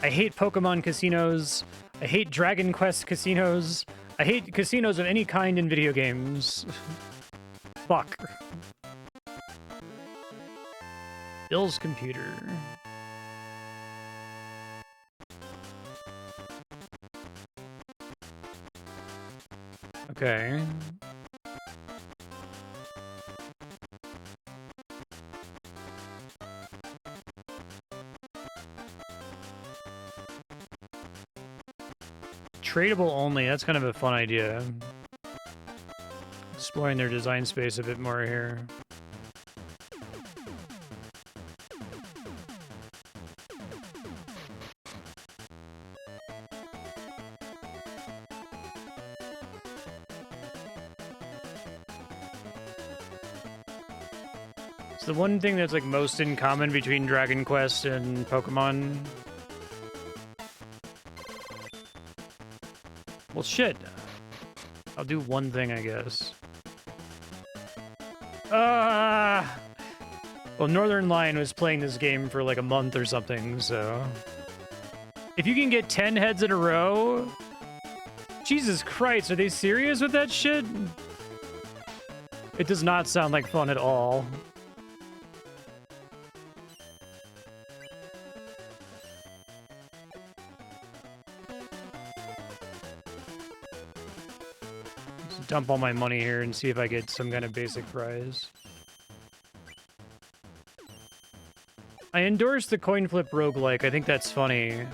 [SPEAKER 1] I hate Pokemon casinos. I hate Dragon Quest casinos. I hate casinos of any kind in video games. Fuck. Bill's computer. Okay. Tradable only, that's kind of a fun idea. Exploring their design space a bit more here. It's the one thing that's like most in common between Dragon Quest and Pokemon. Well, shit. I'll do one thing, I guess. Well, Northern Lion was playing this game for like a month or something, so... If you can get 10 heads in a row... Jesus Christ, are they serious with that shit? It does not sound like fun at all. Just dump all my money here and see if I get some kind of basic prize. I endorse the coin flip roguelike. I think that's funny.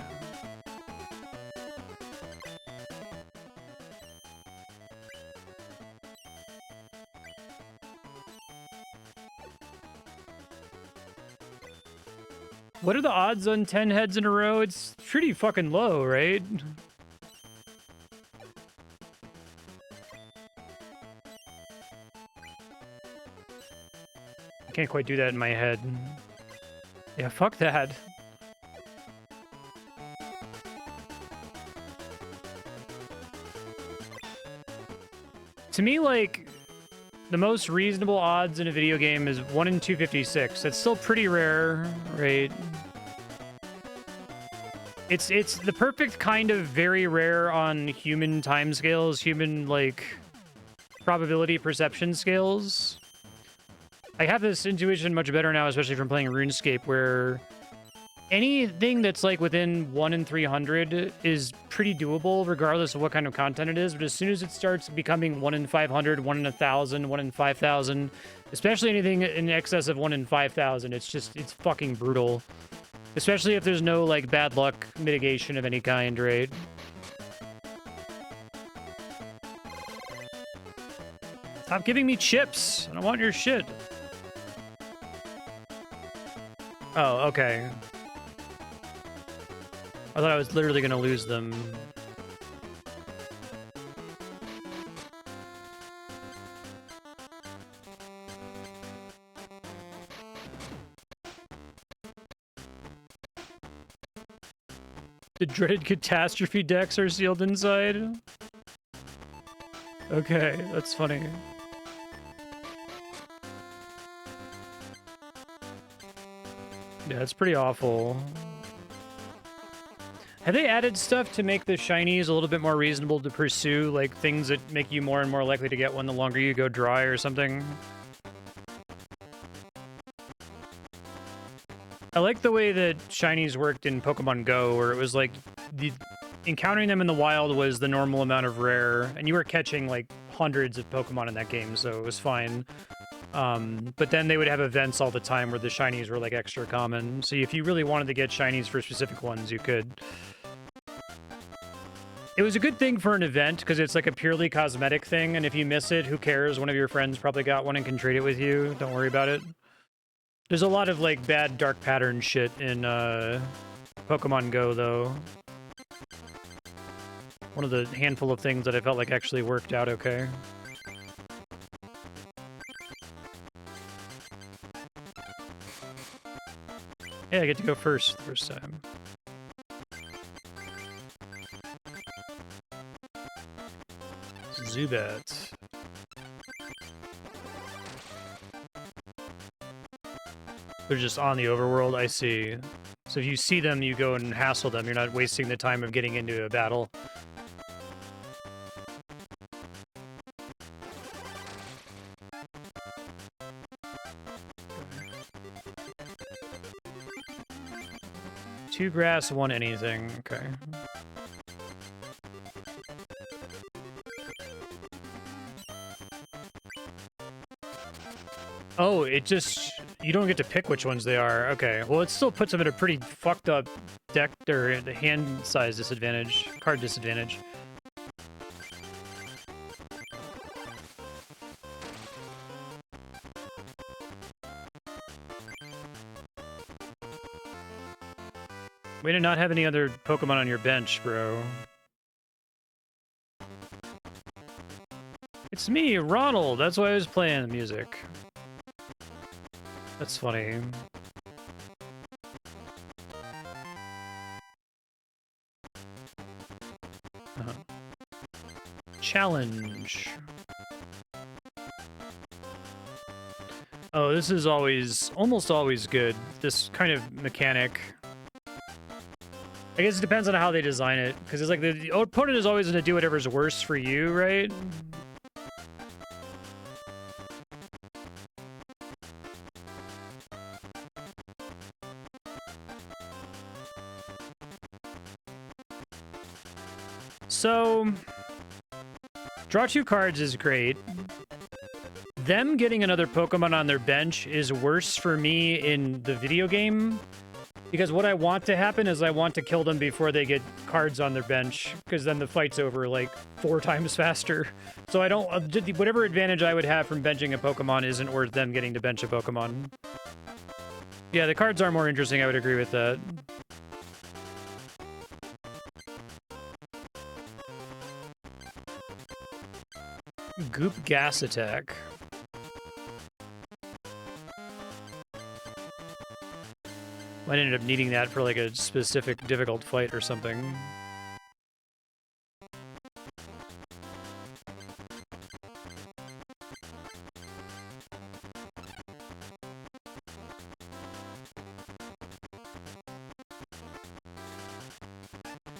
[SPEAKER 1] What are the odds on 10 heads in a row? It's pretty fucking low, right? I can't quite do that in my head. Yeah, fuck that. To me, like, the most reasonable odds in a video game is 1 in 256. That's still pretty rare, right? It's the perfect kind of very rare on human timescales, human, like, probability perception scales. I have this intuition much better now, especially from playing RuneScape, where anything that's, like, within 1 in 300 is pretty doable, regardless of what kind of content it is. But as soon as it starts becoming 1 in 500, 1 in 1,000, 1 in 5,000, especially anything in excess of 1 in 5,000, it's fucking brutal. Especially if there's no, like, bad luck mitigation of any kind, right? Stop giving me chips! I don't want your shit. Oh, okay. I thought I was literally gonna lose them. The dreaded catastrophe decks are sealed inside? Okay, that's funny. Yeah, it's pretty awful. Have they added stuff to make the shinies a little bit more reasonable to pursue? Like things that make you more and more likely to get one the longer you go dry or something? I like the way that shinies worked in Pokemon Go, where it was like encountering them in the wild was the normal amount of rare, and you were catching like hundreds of Pokemon in that game, so it was fine. But then they would have events all the time where the shinies were like extra common. So if you really wanted to get shinies for specific ones, you could. It was a good thing for an event because it's like a purely cosmetic thing, and if you miss it, who cares? One of your friends probably got one and can trade it with you. Don't worry about it. There's a lot of like bad dark pattern shit in Pokemon Go, though. One of the handful of things that I felt like actually worked out okay. Yeah, I get to go first the first time. Zubat. They're just on the overworld, I see. So if you see them, you go and hassle them. You're not wasting the time of getting into a battle. Two grass, one anything. Okay. Oh, it just... You don't get to pick which ones they are. Okay. Well, it still puts them at a pretty fucked up deck or hand size disadvantage. Card disadvantage. Way to not have any other Pokemon on your bench, bro. It's me, Ronald. That's why I was playing the music. That's funny. Challenge. Oh, this is almost always good. This kind of mechanic. I guess it depends on how they design it, because it's like the opponent is always going to do whatever's worse for you, right? So, draw 2 cards is great. Them getting another Pokemon on their bench is worse for me in the video game, because what I want to happen is I want to kill them before they get cards on their bench, because then the fight's over like 4 times faster. So I don't... whatever advantage I would have from benching a Pokemon isn't worth them getting to bench a Pokemon. Yeah, the cards are more interesting, I would agree with that. Goop Gas Attack. Might end up needing that for like a specific difficult fight or something.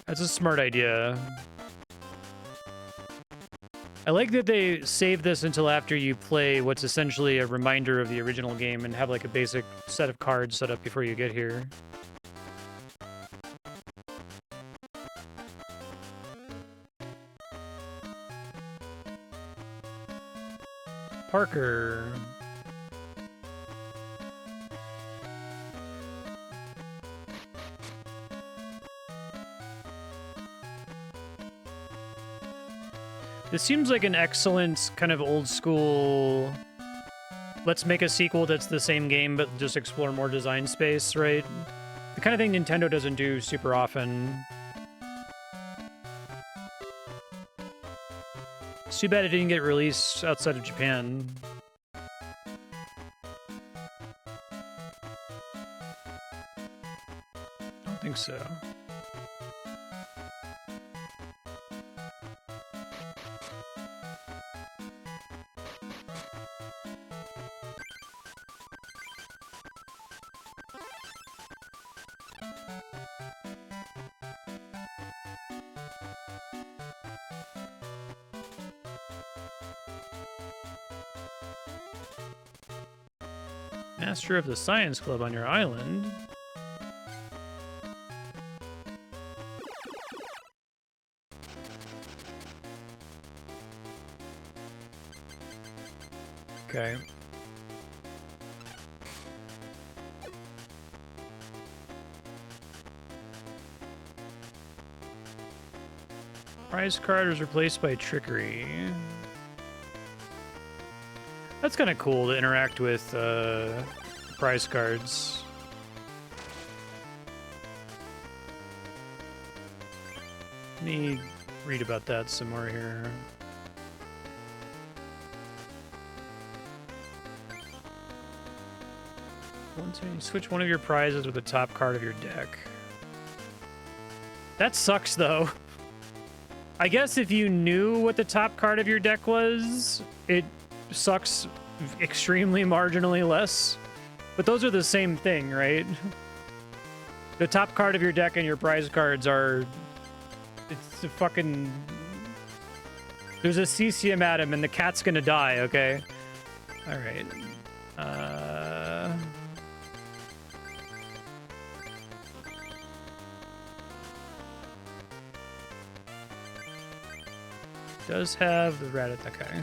[SPEAKER 1] That's a smart idea. I like that they save this until after you play what's essentially a reminder of the original game and have like a basic set of cards set up before you get here. Parker. This seems like an excellent kind of old school, let's make a sequel that's the same game but just explore more design space, right? The kind of thing Nintendo doesn't do super often. It's too bad it didn't get released outside of Japan. I don't think so. Master of the Science Club on your island. Okay. Prize card is replaced by trickery. That's kind of cool to interact with prize cards. Let me read about that some more here. Switch one of your prizes with the top card of your deck. That sucks, though. I guess if you knew what the top card of your deck was, it sucks extremely marginally less. But those are the same thing, right? The top card of your deck and your prize cards are... It's a fucking... There's a cesium atom and the cat's gonna die, okay? Alright. Does have the rat at the guy.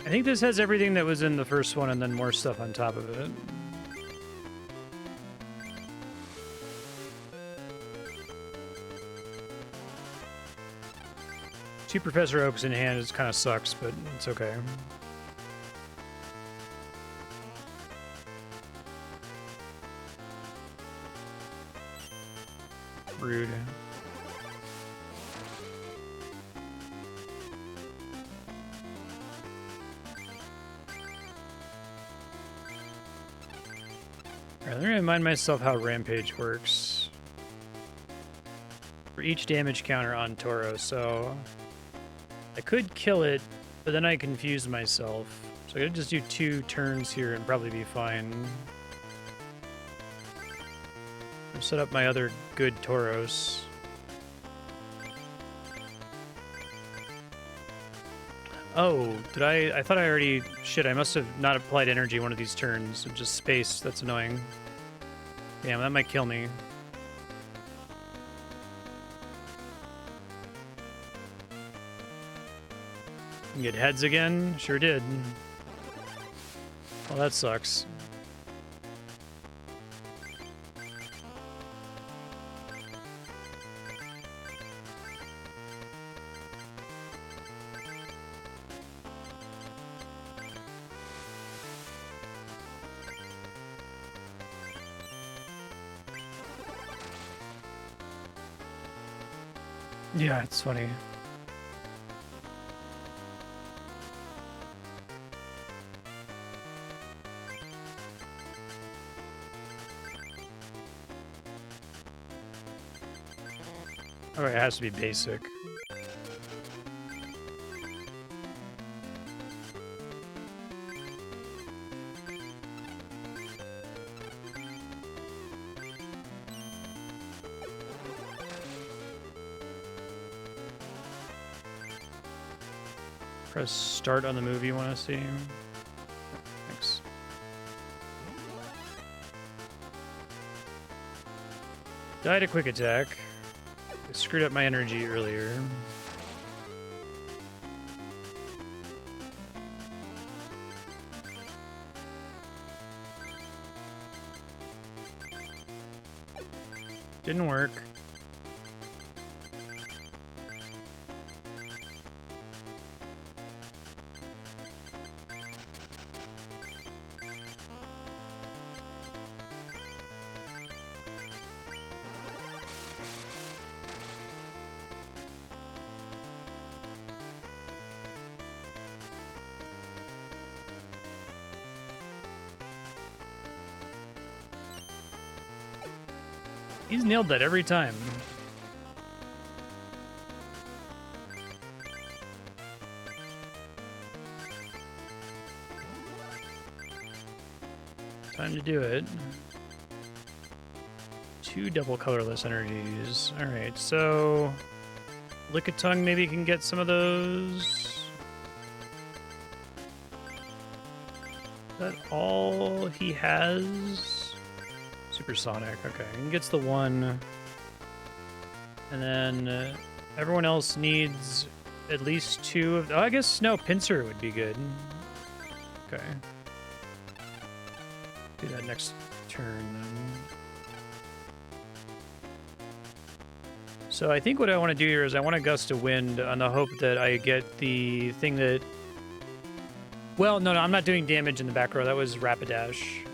[SPEAKER 1] I think this has everything that was in the first one and then more stuff on top of it. Two Professor Oaks in hand is kind of sucks, but it's okay. Rude. Alright, let me remind myself how Rampage works. For each damage counter on Toro, so I could kill it, but then I confused myself. So I could just do 2 turns here and probably be fine. I'll set up my other good Tauros. Oh, did I thought I already... Shit, I must have not applied energy one of these turns. Just space, that's annoying. Damn, that might kill me. Get heads again? Sure did. Well, that sucks. Yeah, it's funny. Oh, it has to be basic. Press start on the movie you want to see. Thanks. Died a quick attack. I screwed up my energy earlier. Didn't work. He's nailed that every time. Time to do it. 2 double colorless energies. Alright, so... Lickitung maybe can get some of those. Is that all he has? Supersonic, okay. He gets the 1. And then everyone else needs at least 2 of... Oh, I guess, no, Pinsir would be good. Okay. Do that next turn, then. So I think what I want to do here is I want a Gust of Wind on the hope that I get the thing that... Well, no, I'm not doing damage in the back row. That was Rapidash.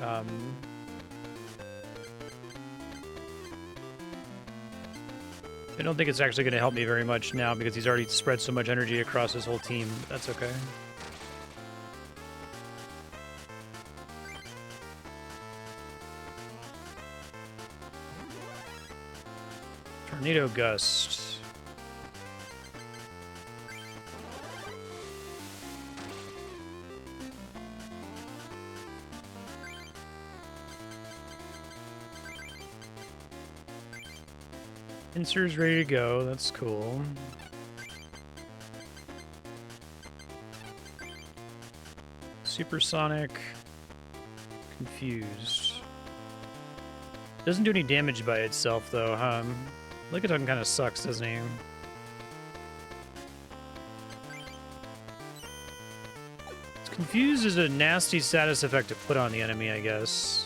[SPEAKER 1] I don't think it's actually going to help me very much now because he's already spread so much energy across his whole team. That's okay. Tornado Gust. Pinsir's ready to go. That's cool. Supersonic. Confused. Doesn't do any damage by itself, though, huh? Lickitung kind of sucks, doesn't he? Confused is a nasty status effect to put on the enemy, I guess.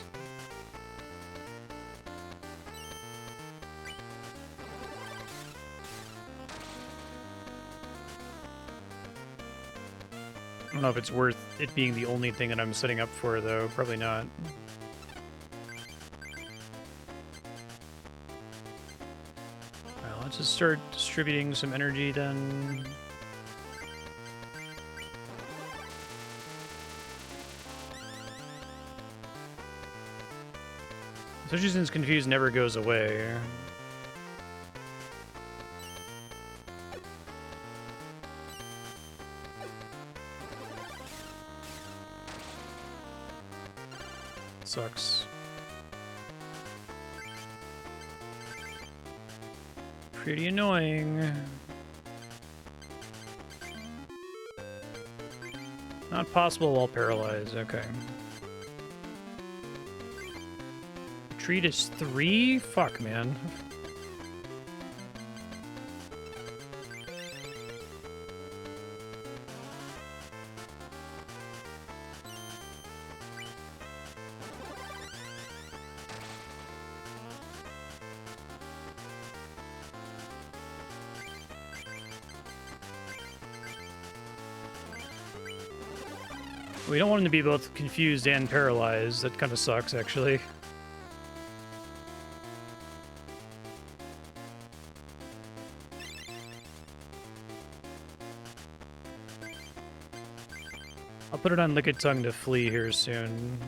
[SPEAKER 1] I don't know if it's worth it being the only thing that I'm setting up for, though. Probably not. Let's just start distributing some energy then. Especially since Confused never goes away. Sucks. Pretty annoying. Not possible while paralyzed, okay. Retreat is 3? Fuck, man. We don't want him to be both confused and paralyzed. That kind of sucks, actually. I'll put it on Lick It Tongue to flee here soon.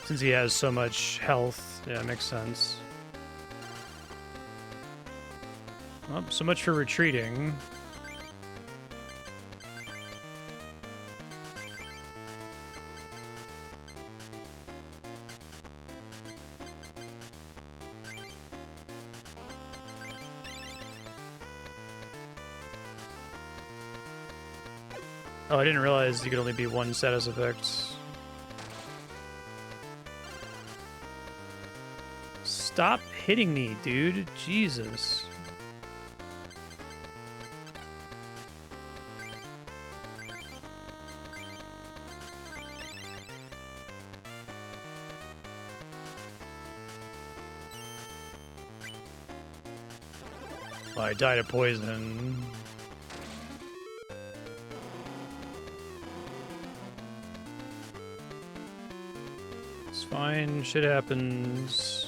[SPEAKER 1] Since he has so much health, yeah, makes sense. Well, so much for retreating. Oh, I didn't realize you could only be one status effect. Stop hitting me, dude. Jesus. Well, I died of poison. It's fine. Shit happens.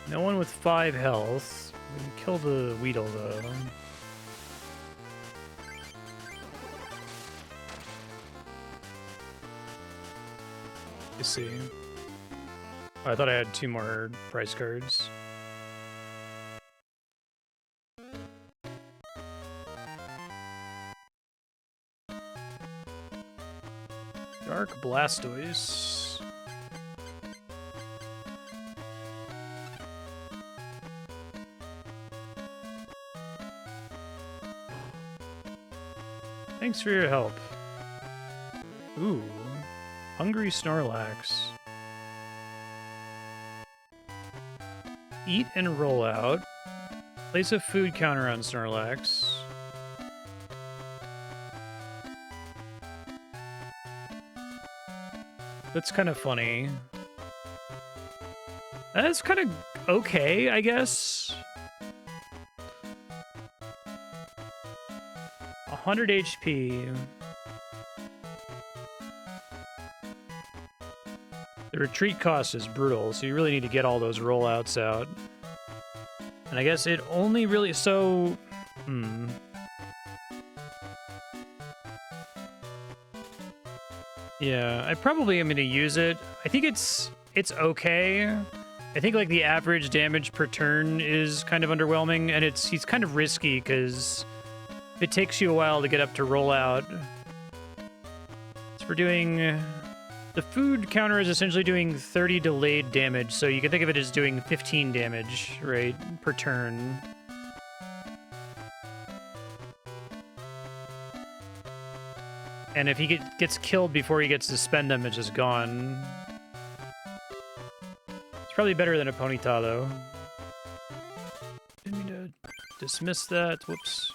[SPEAKER 1] No one with 5 health. We can kill the Weedle, though. You see. Oh, I thought I had 2 more prize cards. Dark Blastoise. Thanks for your help. Ooh. Hungry Snorlax. Eat and roll out. Place a food counter on Snorlax. That's kind of funny. That's kind of okay, I guess. 100 HP. The retreat cost is brutal, so you really need to get all those rollouts out. And I guess it only really... So... Yeah, I probably am going to use it. I think it's okay. I think, like, the average damage per turn is kind of underwhelming, and he's kind of risky, because... it takes you a while to get up to rollout. So we're doing... The food counter is essentially doing 30 delayed damage, so you can think of it as doing 15 damage, right, per turn. And if he gets killed before he gets to spend them, it's just gone. It's probably better than a Ponyta, though. Didn't mean to dismiss that. Whoops.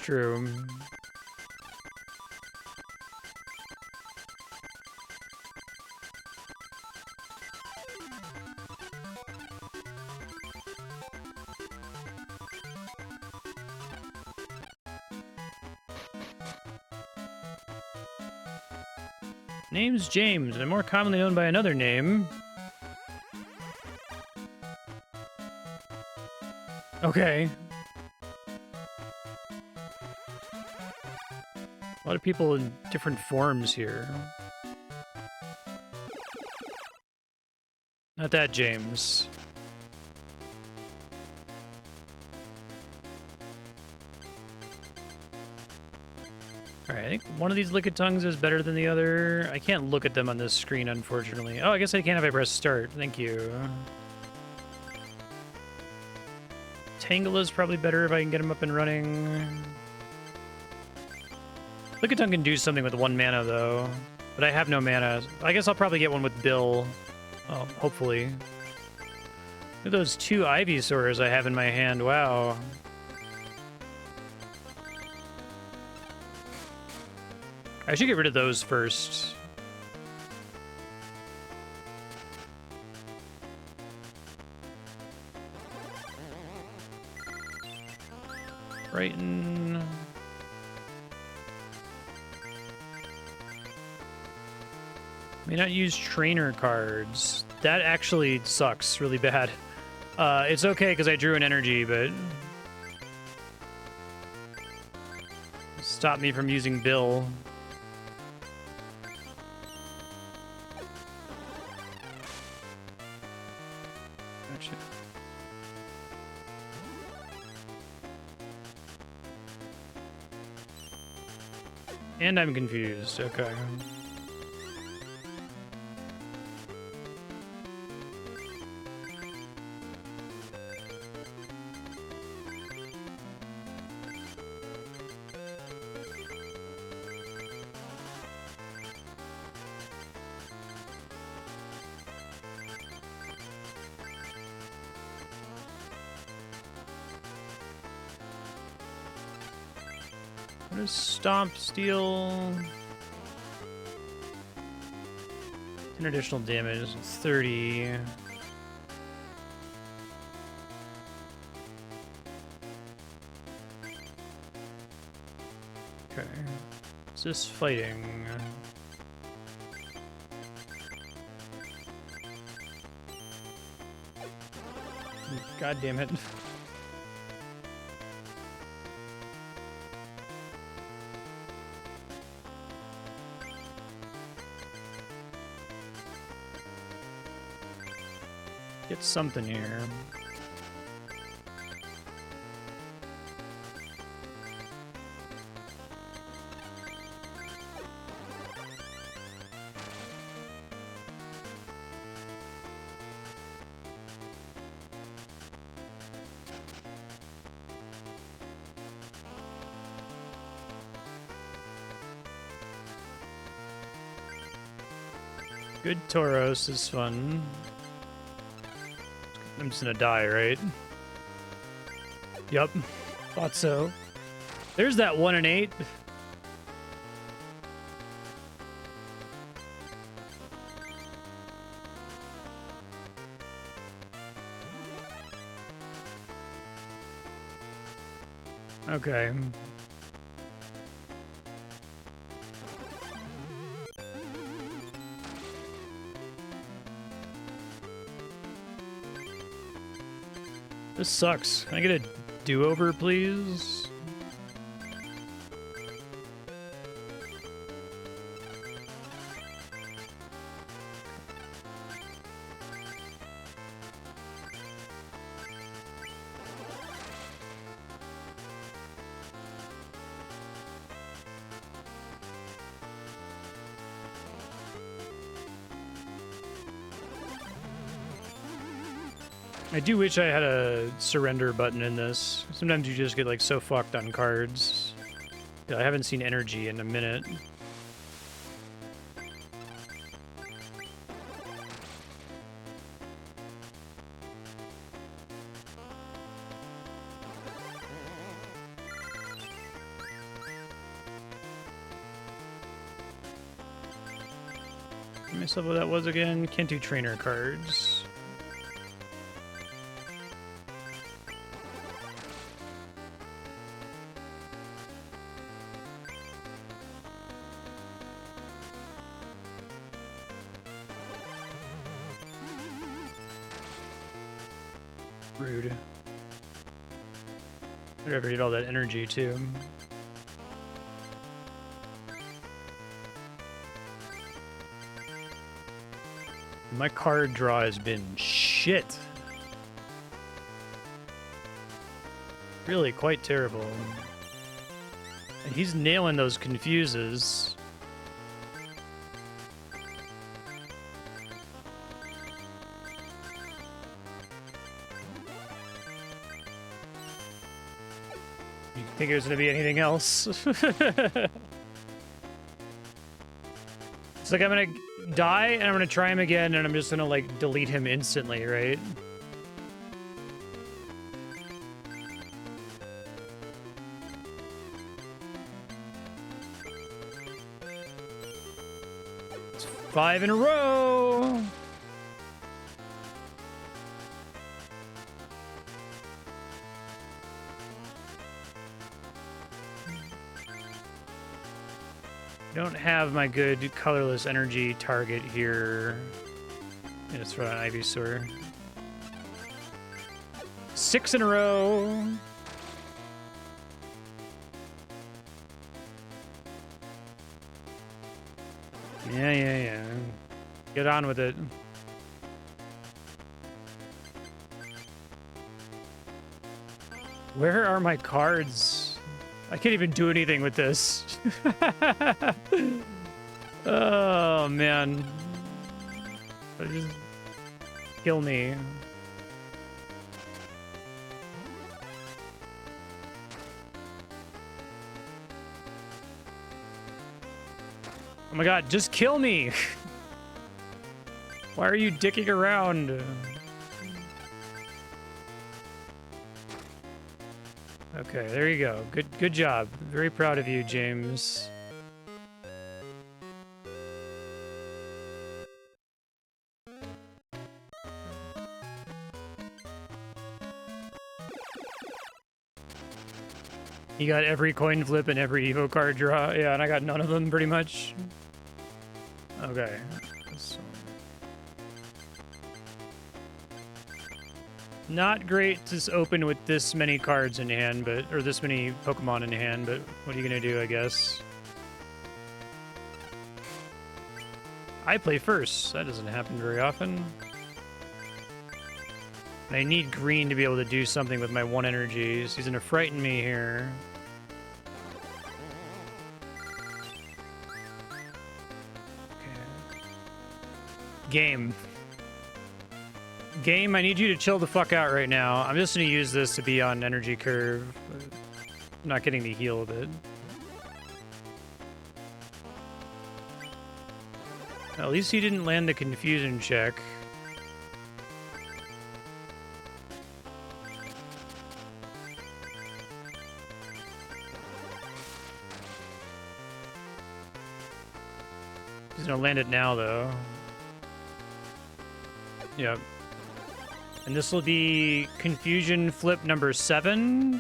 [SPEAKER 1] true. Name's James, and I'm more commonly known by another name. Okay. A lot of people in different forms here. Not that James. Alright, I think one of these Lickitungs is better than the other. I can't look at them on this screen, unfortunately. Oh, I guess I can if I press start. Thank you. Tangela's probably better if I can get him up and running. Lickitung can do something with 1 mana, though. But I have no mana. I guess I'll probably get one with Bill. Oh, hopefully. Look at those 2 Ivysaurs I have in my hand. Wow. I should get rid of those first. Brighton. May not use trainer cards. That actually sucks really bad. It's okay because I drew an energy, but stop me from using Bill. Gotcha. And I'm confused. Okay. What is Stomp, Steal? 10 additional damage, 30. Okay. Is this fighting? God damn it. Get something here. Good Tauros is fun. I'm just gonna die, right? Yup. Thought so. There's that 1 and 8. Okay. This sucks. Can I get a do-over, please? I do wish I had a surrender button in this. Sometimes you just get like so fucked on cards. Yeah, I haven't seen energy in a minute. Myself what that was again. Can't do trainer cards. Rude. Whatever, need all that energy too. My card draw has been shit. Really quite terrible. And he's nailing those confuses. You think there's gonna be anything else? It's like I'm gonna die and I'm gonna try him again and I'm just gonna like delete him instantly, right? It's 5 in a row. Don't have my good colorless energy target here. I'm gonna throw out an Ivysaur. 6 in a row. Yeah. Get on with it. Where are my cards? I can't even do anything with this. Oh, man. Just kill me. Oh my god, just kill me! Why are you dicking around? Okay, there you go. Good job. Very proud of you, James. You got every coin flip and every Evo card draw. Yeah, and I got none of them, pretty much. Okay. Not great to open with this many cards in hand, but or this many Pokemon in hand, but what are you gonna do, I guess? I play first. That doesn't happen very often. And I need green to be able to do something with my 1 energy. So he's gonna frighten me here. Okay. Game. Game, I need you to chill the fuck out right now. I'm just gonna use this to be on energy curve. I'm not getting the heal with it. At least he didn't land the confusion check. He's gonna land it now, though. Yep. And this will be confusion flip number 7.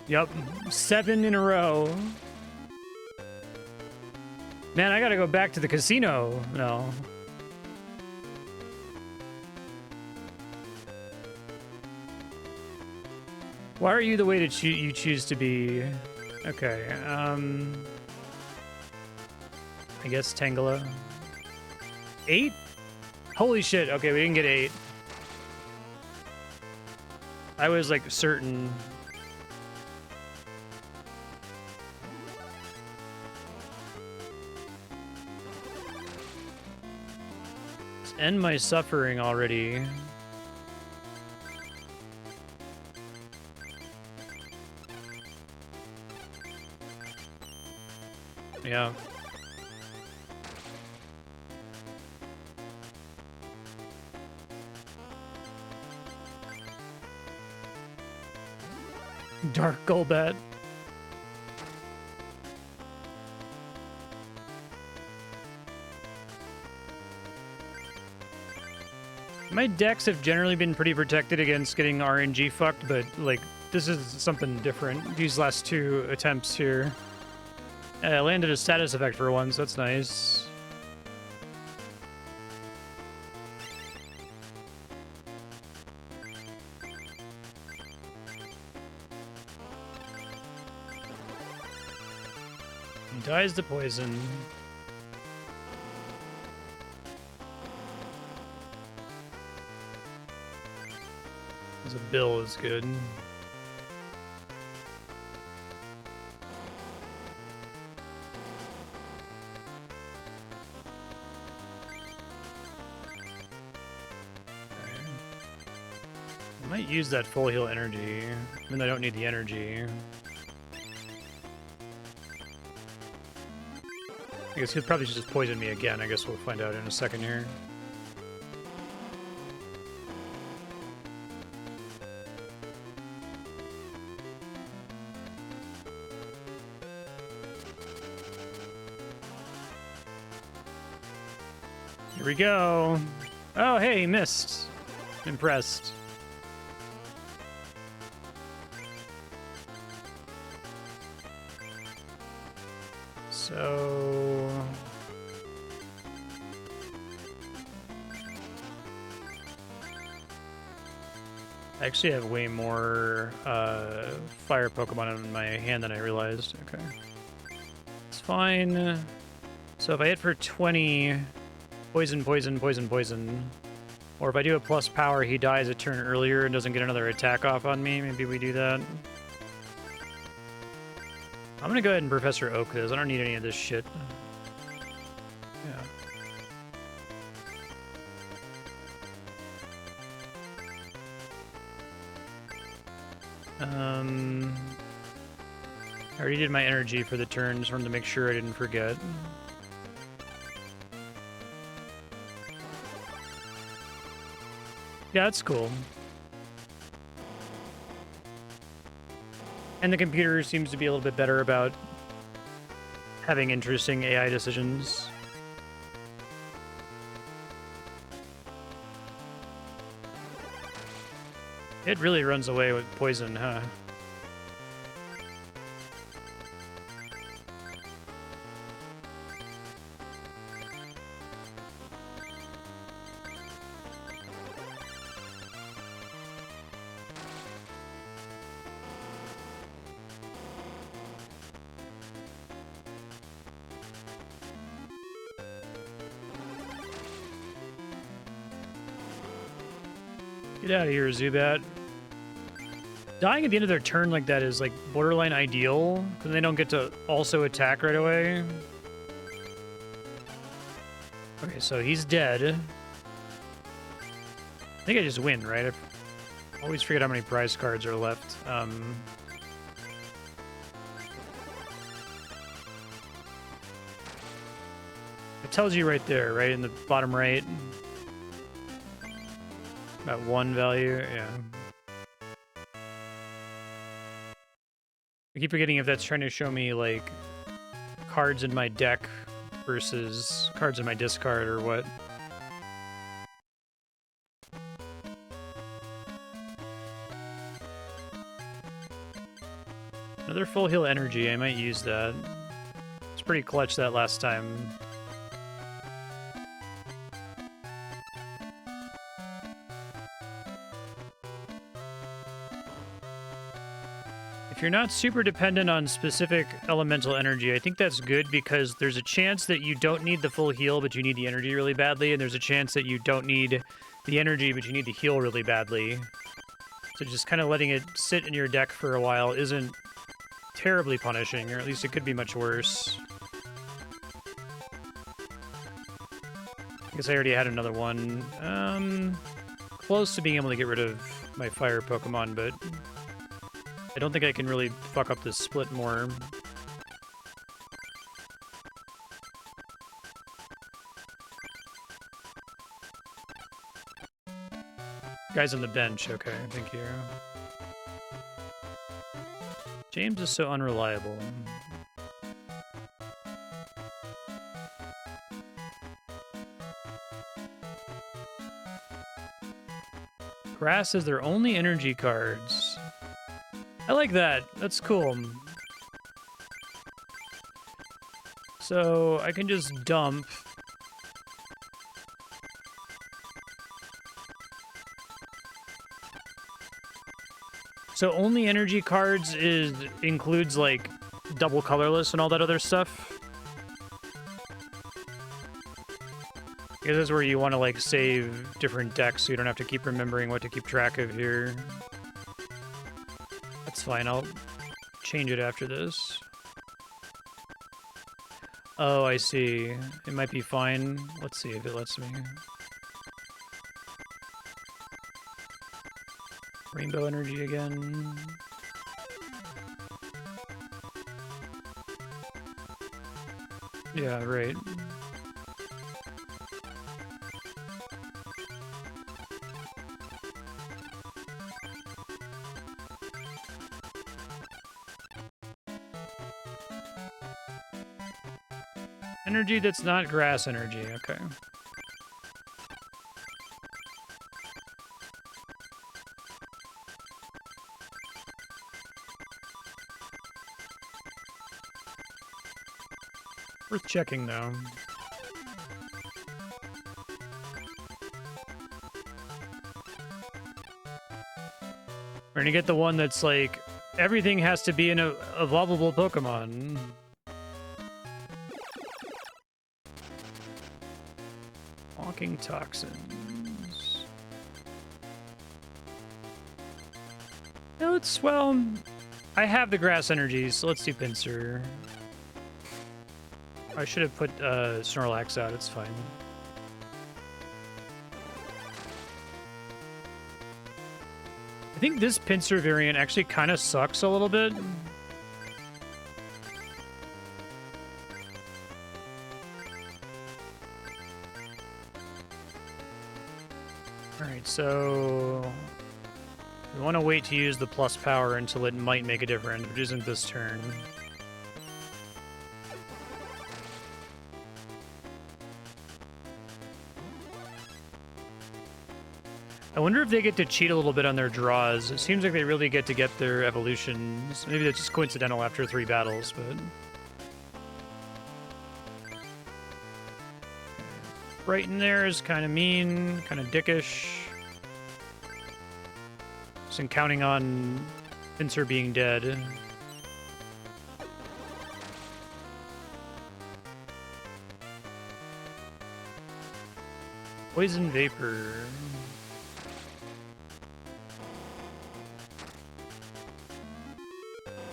[SPEAKER 1] Yep, 7 in a row. Man, I gotta go back to the casino. No. Why are you the way that you choose to be? Okay, I guess Tangela. 8? Holy shit, okay, we didn't get 8. I was, like, certain. Let's end my suffering already. Yeah. Dark Golbat. My decks have generally been pretty protected against getting RNG fucked, but, like, this is something different. These last two attempts here. I landed a status effect for once, that's nice. He dies to poison. The bill is good. I might use that full heal energy. I mean, I don't need the energy. I guess he'll probably just poison me again. I guess we'll find out in a second here. Here we go. Oh, hey, he missed. Impressed. So... I actually have way more fire Pokemon in my hand than I realized. Okay. It's fine. So if I hit for 20... Poison, poison, poison, poison. Or if I do a plus power, he dies a turn earlier and doesn't get another attack off on me. Maybe we do that. I'm gonna go ahead and Professor Oak this. I don't need any of this shit. Yeah. I already did my energy for the turn. Just wanted to make sure I didn't forget. Yeah, that's cool. And the computer seems to be a little bit better about having interesting AI decisions. It really runs away with poison, huh? Get out of here, Zubat. Dying at the end of their turn like that is, like, borderline ideal, because they don't get to also attack right away. Okay, so he's dead. I think I just win, right? I always forget how many prize cards are left. It tells you right there, right? In the bottom right. About 1 value, yeah. I keep forgetting if that's trying to show me, like, cards in my deck versus cards in my discard or what. Another full heal energy, I might use that. It's pretty clutch that last time. If you're not super dependent on specific elemental energy, I think that's good because there's a chance that you don't need the full heal, but you need the energy really badly, and there's a chance that you don't need the energy, but you need the heal really badly. So just kind of letting it sit in your deck for a while isn't terribly punishing, or at least it could be much worse. I guess I already had another one. Close to being able to get rid of my fire Pokemon, but I don't think I can really fuck up this split more. Guys on the bench, okay, thank you. James is so unreliable. Grass is their only energy cards. I like that. That's cool. So I can just dump. So only energy cards includes like double colorless and all that other stuff. I guess that's where you want to like save different decks so you don't have to keep remembering what to keep track of here. That's fine, I'll change it after this. Oh, I see. It might be fine. Let's see if it lets me. Rainbow energy again. Yeah, right. Energy that's not grass energy, okay. Worth checking, though. We're gonna get the one that's like, everything has to be an evolvable Pokemon. Walking toxins. No, it's, well, I have the grass energies, so let's do Pinsir. I should have put Snorlax out, it's fine. I think this Pinsir variant actually kind of sucks a little bit. Alright, so we want to wait to use the plus power until it might make a difference, which isn't this turn. I wonder if they get to cheat a little bit on their draws. It seems like they really get to get their evolutions. Maybe that's just coincidental after 3 battles, but... Right in there is kind of mean, kind of dickish. Just counting on Pinsir being dead. Poison Vapor.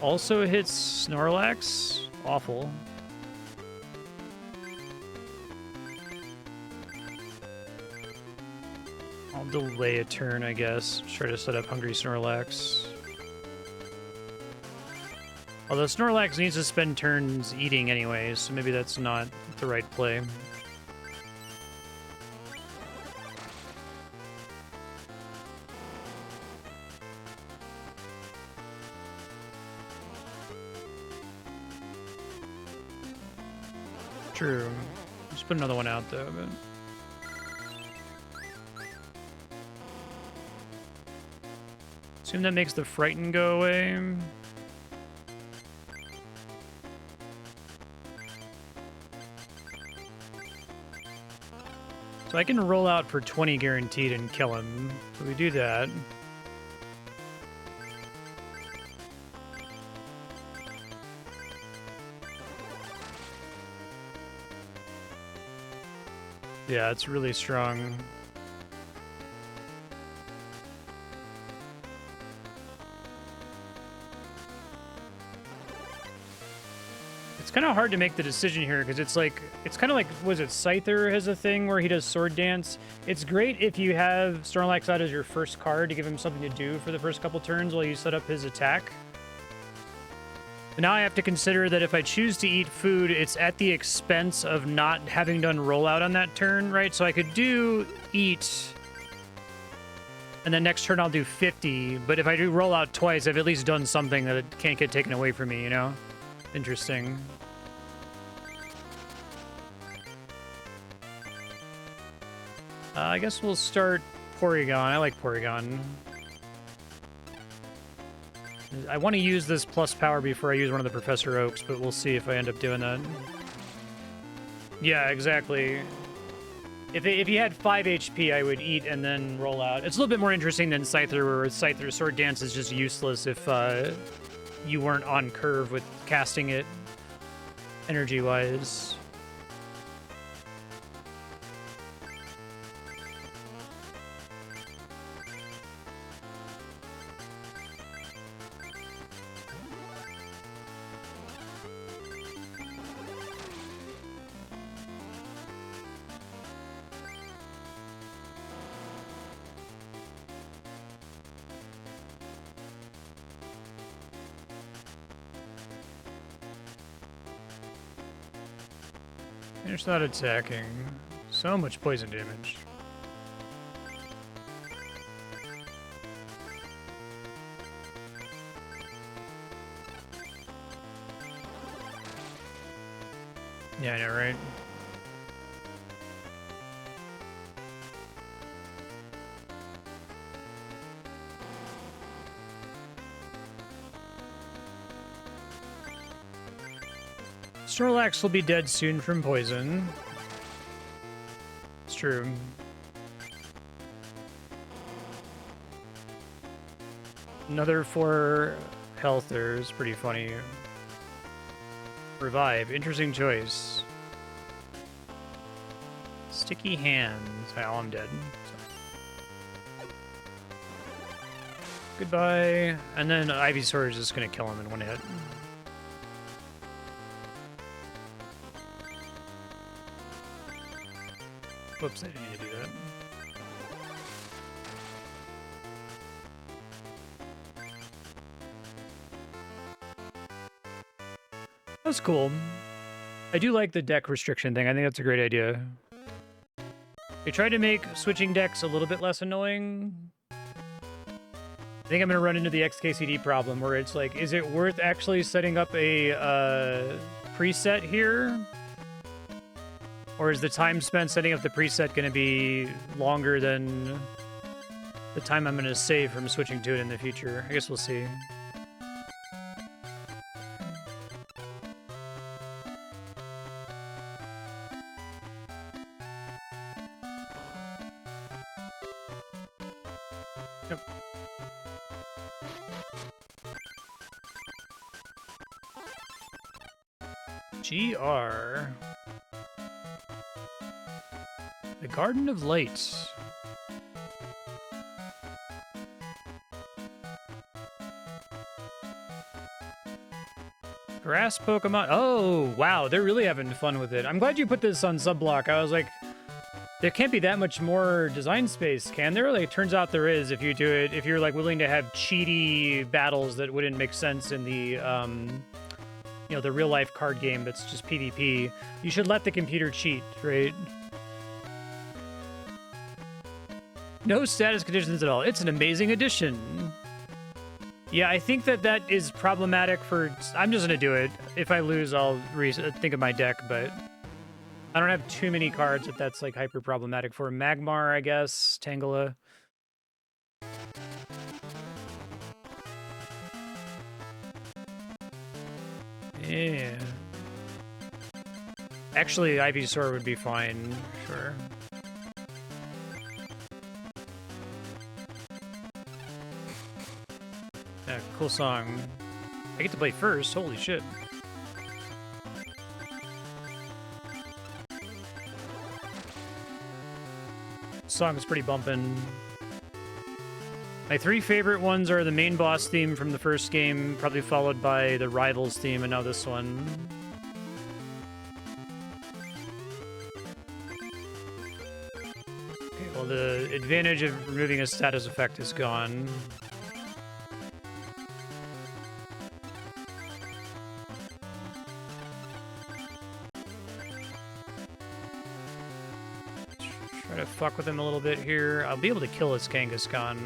[SPEAKER 1] Also hits Snorlax. Awful. I'll delay a turn, I guess. Try to set up Hungry Snorlax. Although Snorlax needs to spend turns eating anyway, so maybe that's not the right play. True. Just put another one out though, but... Assume that makes the Frighten go away. So I can roll out for 20 guaranteed and kill him. So we do that. Yeah, it's really strong. It's kind of hard to make the decision here because it's like, it's kind of like, was it Scyther has a thing where he does Sword Dance? It's great if you have Snorlax out as your first card to give him something to do for the first couple turns while you set up his attack. But now I have to consider that if I choose to eat food, it's at the expense of not having done rollout on that turn, right? So I could do eat, and then next turn I'll do 50, but if I do rollout twice, I've at least done something that it can't get taken away from me, you know? Interesting. I guess we'll start Porygon. I like Porygon. I want to use this plus power before I use one of the Professor Oaks, but we'll see if I end up doing that. Yeah, exactly. If he had 5 HP, I would eat and then roll out. It's a little bit more interesting than Scyther, where Scyther Sword Dance is just useless if you weren't on curve with casting it energy-wise. It's not attacking. So much poison damage. Yeah, I know, right? Snorlax will be dead soon from poison. It's true. Another 4 health there is pretty funny. Revive. Interesting choice. Sticky hands. Oh, I'm dead. So. Goodbye. And then Ivysaur is just going to kill him in one hit. Whoops, I didn't need to do that. That's cool. I do like the deck restriction thing. I think that's a great idea. They tried to make switching decks a little bit less annoying. I think I'm going to run into the XKCD problem where it's like, is it worth actually setting up a preset here? Or is the time spent setting up the preset going to be longer than the time I'm going to save from switching to it in the future? I guess we'll see. Yep. GR. The Garden of Lights. Grass Pokemon. Oh, wow. They're really having fun with it. I'm glad you put this on subblock. I was like, there can't be that much more design space, can there? Like, it turns out there is if you do it, if you're like willing to have cheaty battles that wouldn't make sense in the, you know, the real life card game that's just PvP. You should let the computer cheat, right? No status conditions at all. It's an amazing addition. Yeah, I think that is problematic for... I'm just going to do it. If I lose, I'll think of my deck, but... I don't have too many cards that that's, like, hyper problematic for. Magmar, I guess. Tangela. Yeah. Actually, Ivysaur would be fine. Sure. Yeah, cool song. I get to play first. Holy shit. Song is pretty bumpin'. My 3 favorite ones are the main boss theme from the first game, probably followed by the Rivals theme, and now this one. Okay, well, the advantage of removing a status effect is gone. Try to fuck with him a little bit here. I'll be able to kill his Kangaskhan.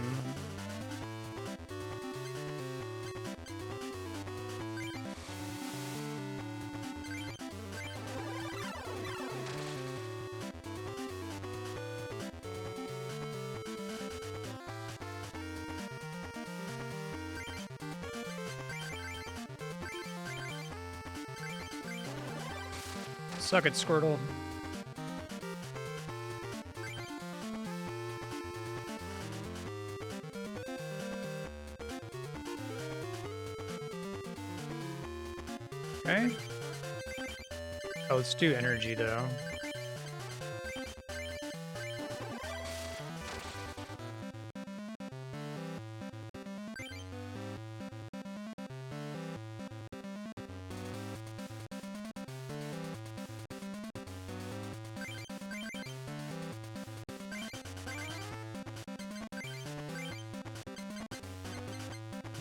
[SPEAKER 1] Suck it, Squirtle. Okay. Oh, let's do energy, though.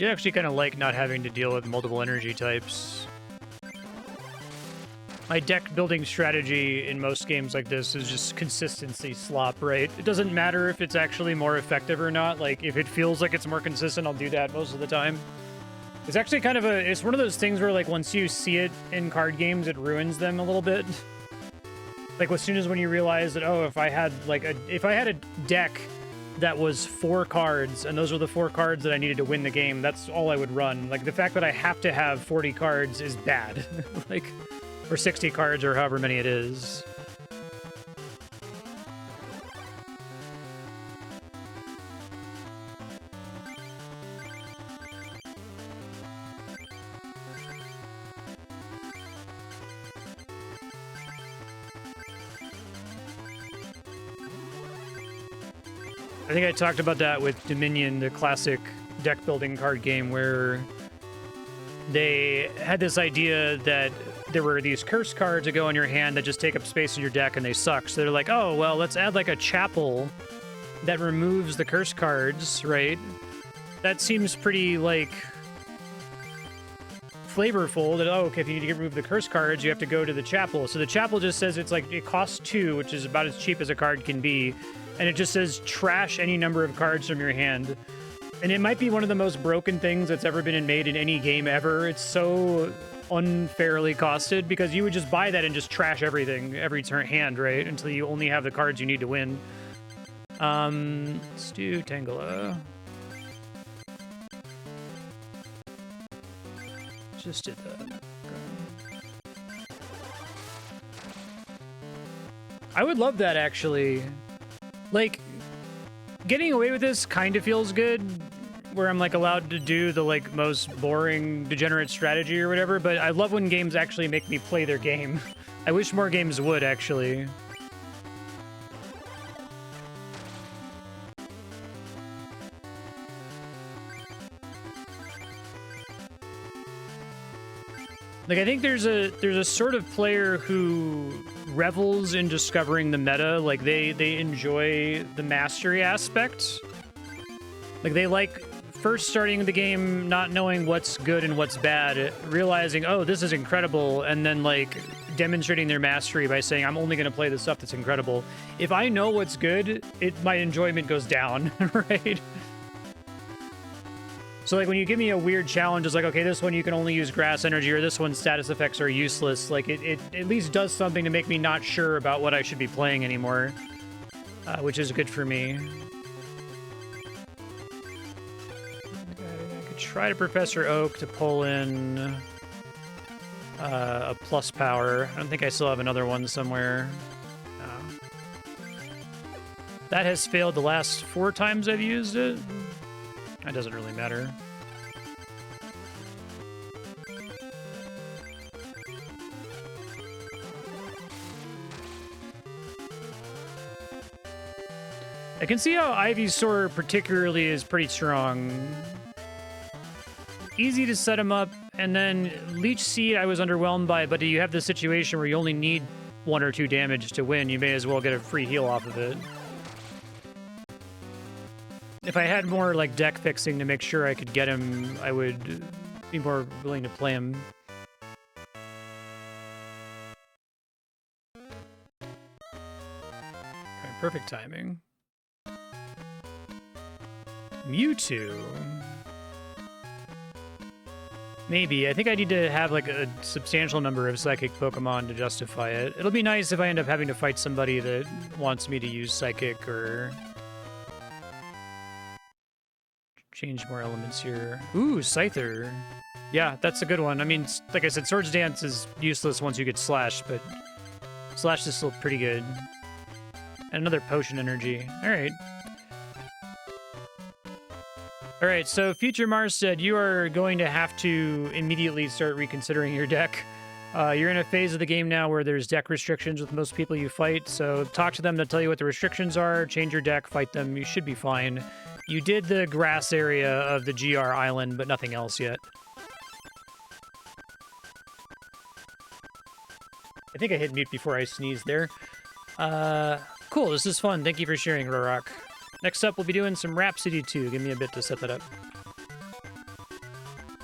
[SPEAKER 1] I actually kind of like not having to deal with multiple energy types. My deck building strategy in most games like this is just consistency slop, right? It doesn't matter if it's actually more effective or not. Like, if it feels like it's more consistent, I'll do that most of the time. It's actually kind of it's one of those things where, like, once you see it in card games, it ruins them a little bit. Like, as soon as when you realize that, oh, if I had a deck that was 4 cards, and those were the 4 cards that I needed to win the game, that's all I would run. Like, the fact that I have to have 40 cards is bad. Like, or 60 cards, or however many it is. I think I talked about that with Dominion, the classic deck building card game, where they had this idea that there were these curse cards that go in your hand that just take up space in your deck and they suck. So they're like, oh, well, let's add like a chapel that removes the curse cards, right? That seems pretty, like, flavorful that, oh, okay, if you need to get rid of the curse cards, you have to go to the chapel. So the chapel just says it's like, it costs 2, which is about as cheap as a card can be. And it just says trash any number of cards from your hand. And it might be one of the most broken things that's ever been made in any game ever. It's so unfairly costed because you would just buy that and just trash everything every hand, right? Until you only have the cards you need to win. Let's do Tangela. Just did that. I would love that, actually. Like, getting away with this kind of feels good, where I'm, like, allowed to do the, like, most boring, degenerate strategy or whatever, but I love when games actually make me play their game. I wish more games would, actually. Like, I think there's a sort of player who revels in discovering the meta. Like, they enjoy the mastery aspect. Like, they like first starting the game not knowing what's good and what's bad, realizing, oh, this is incredible, and then, like, demonstrating their mastery by saying, I'm only going to play the stuff that's incredible. If I know what's good, my enjoyment goes down, right? So, like, when you give me a weird challenge, it's like, okay, this one you can only use grass energy, or this one's status effects are useless. Like, it at least does something to make me not sure about what I should be playing anymore, which is good for me. I could try to Professor Oak to pull in a plus power. I don't think I still have another one somewhere. That has failed the last 4 times I've used it. That doesn't really matter. I can see how Ivysaur particularly is pretty strong. Easy to set him up, and then Leech Seed I was underwhelmed by, but you have this situation where you only need 1 or 2 damage to win. You may as well get a free heal off of it. If I had more, like, deck fixing to make sure I could get him, I would be more willing to play him. Okay, perfect timing. Mewtwo. Maybe. I think I need to have, like, a substantial number of Psychic Pokemon to justify it. It'll be nice if I end up having to fight somebody that wants me to use Psychic or change more elements here. Ooh, Scyther. Yeah, that's a good one. I mean, like I said, Swords Dance is useless once you get slashed, but Slash is still pretty good. And another potion energy. All right. All right, so future Marstead, you are going to have to immediately start reconsidering your deck. You're in a phase of the game now where there's deck restrictions with most people you fight, so talk to them to tell you what the restrictions are, change your deck, fight them, you should be fine. You did the grass area of the GR island, but nothing else yet. I think I hit mute before I sneezed there. Cool, this is fun. Thank you for sharing, Rorak. Next up, we'll be doing some Rhapsody 2. Give me a bit to set that up.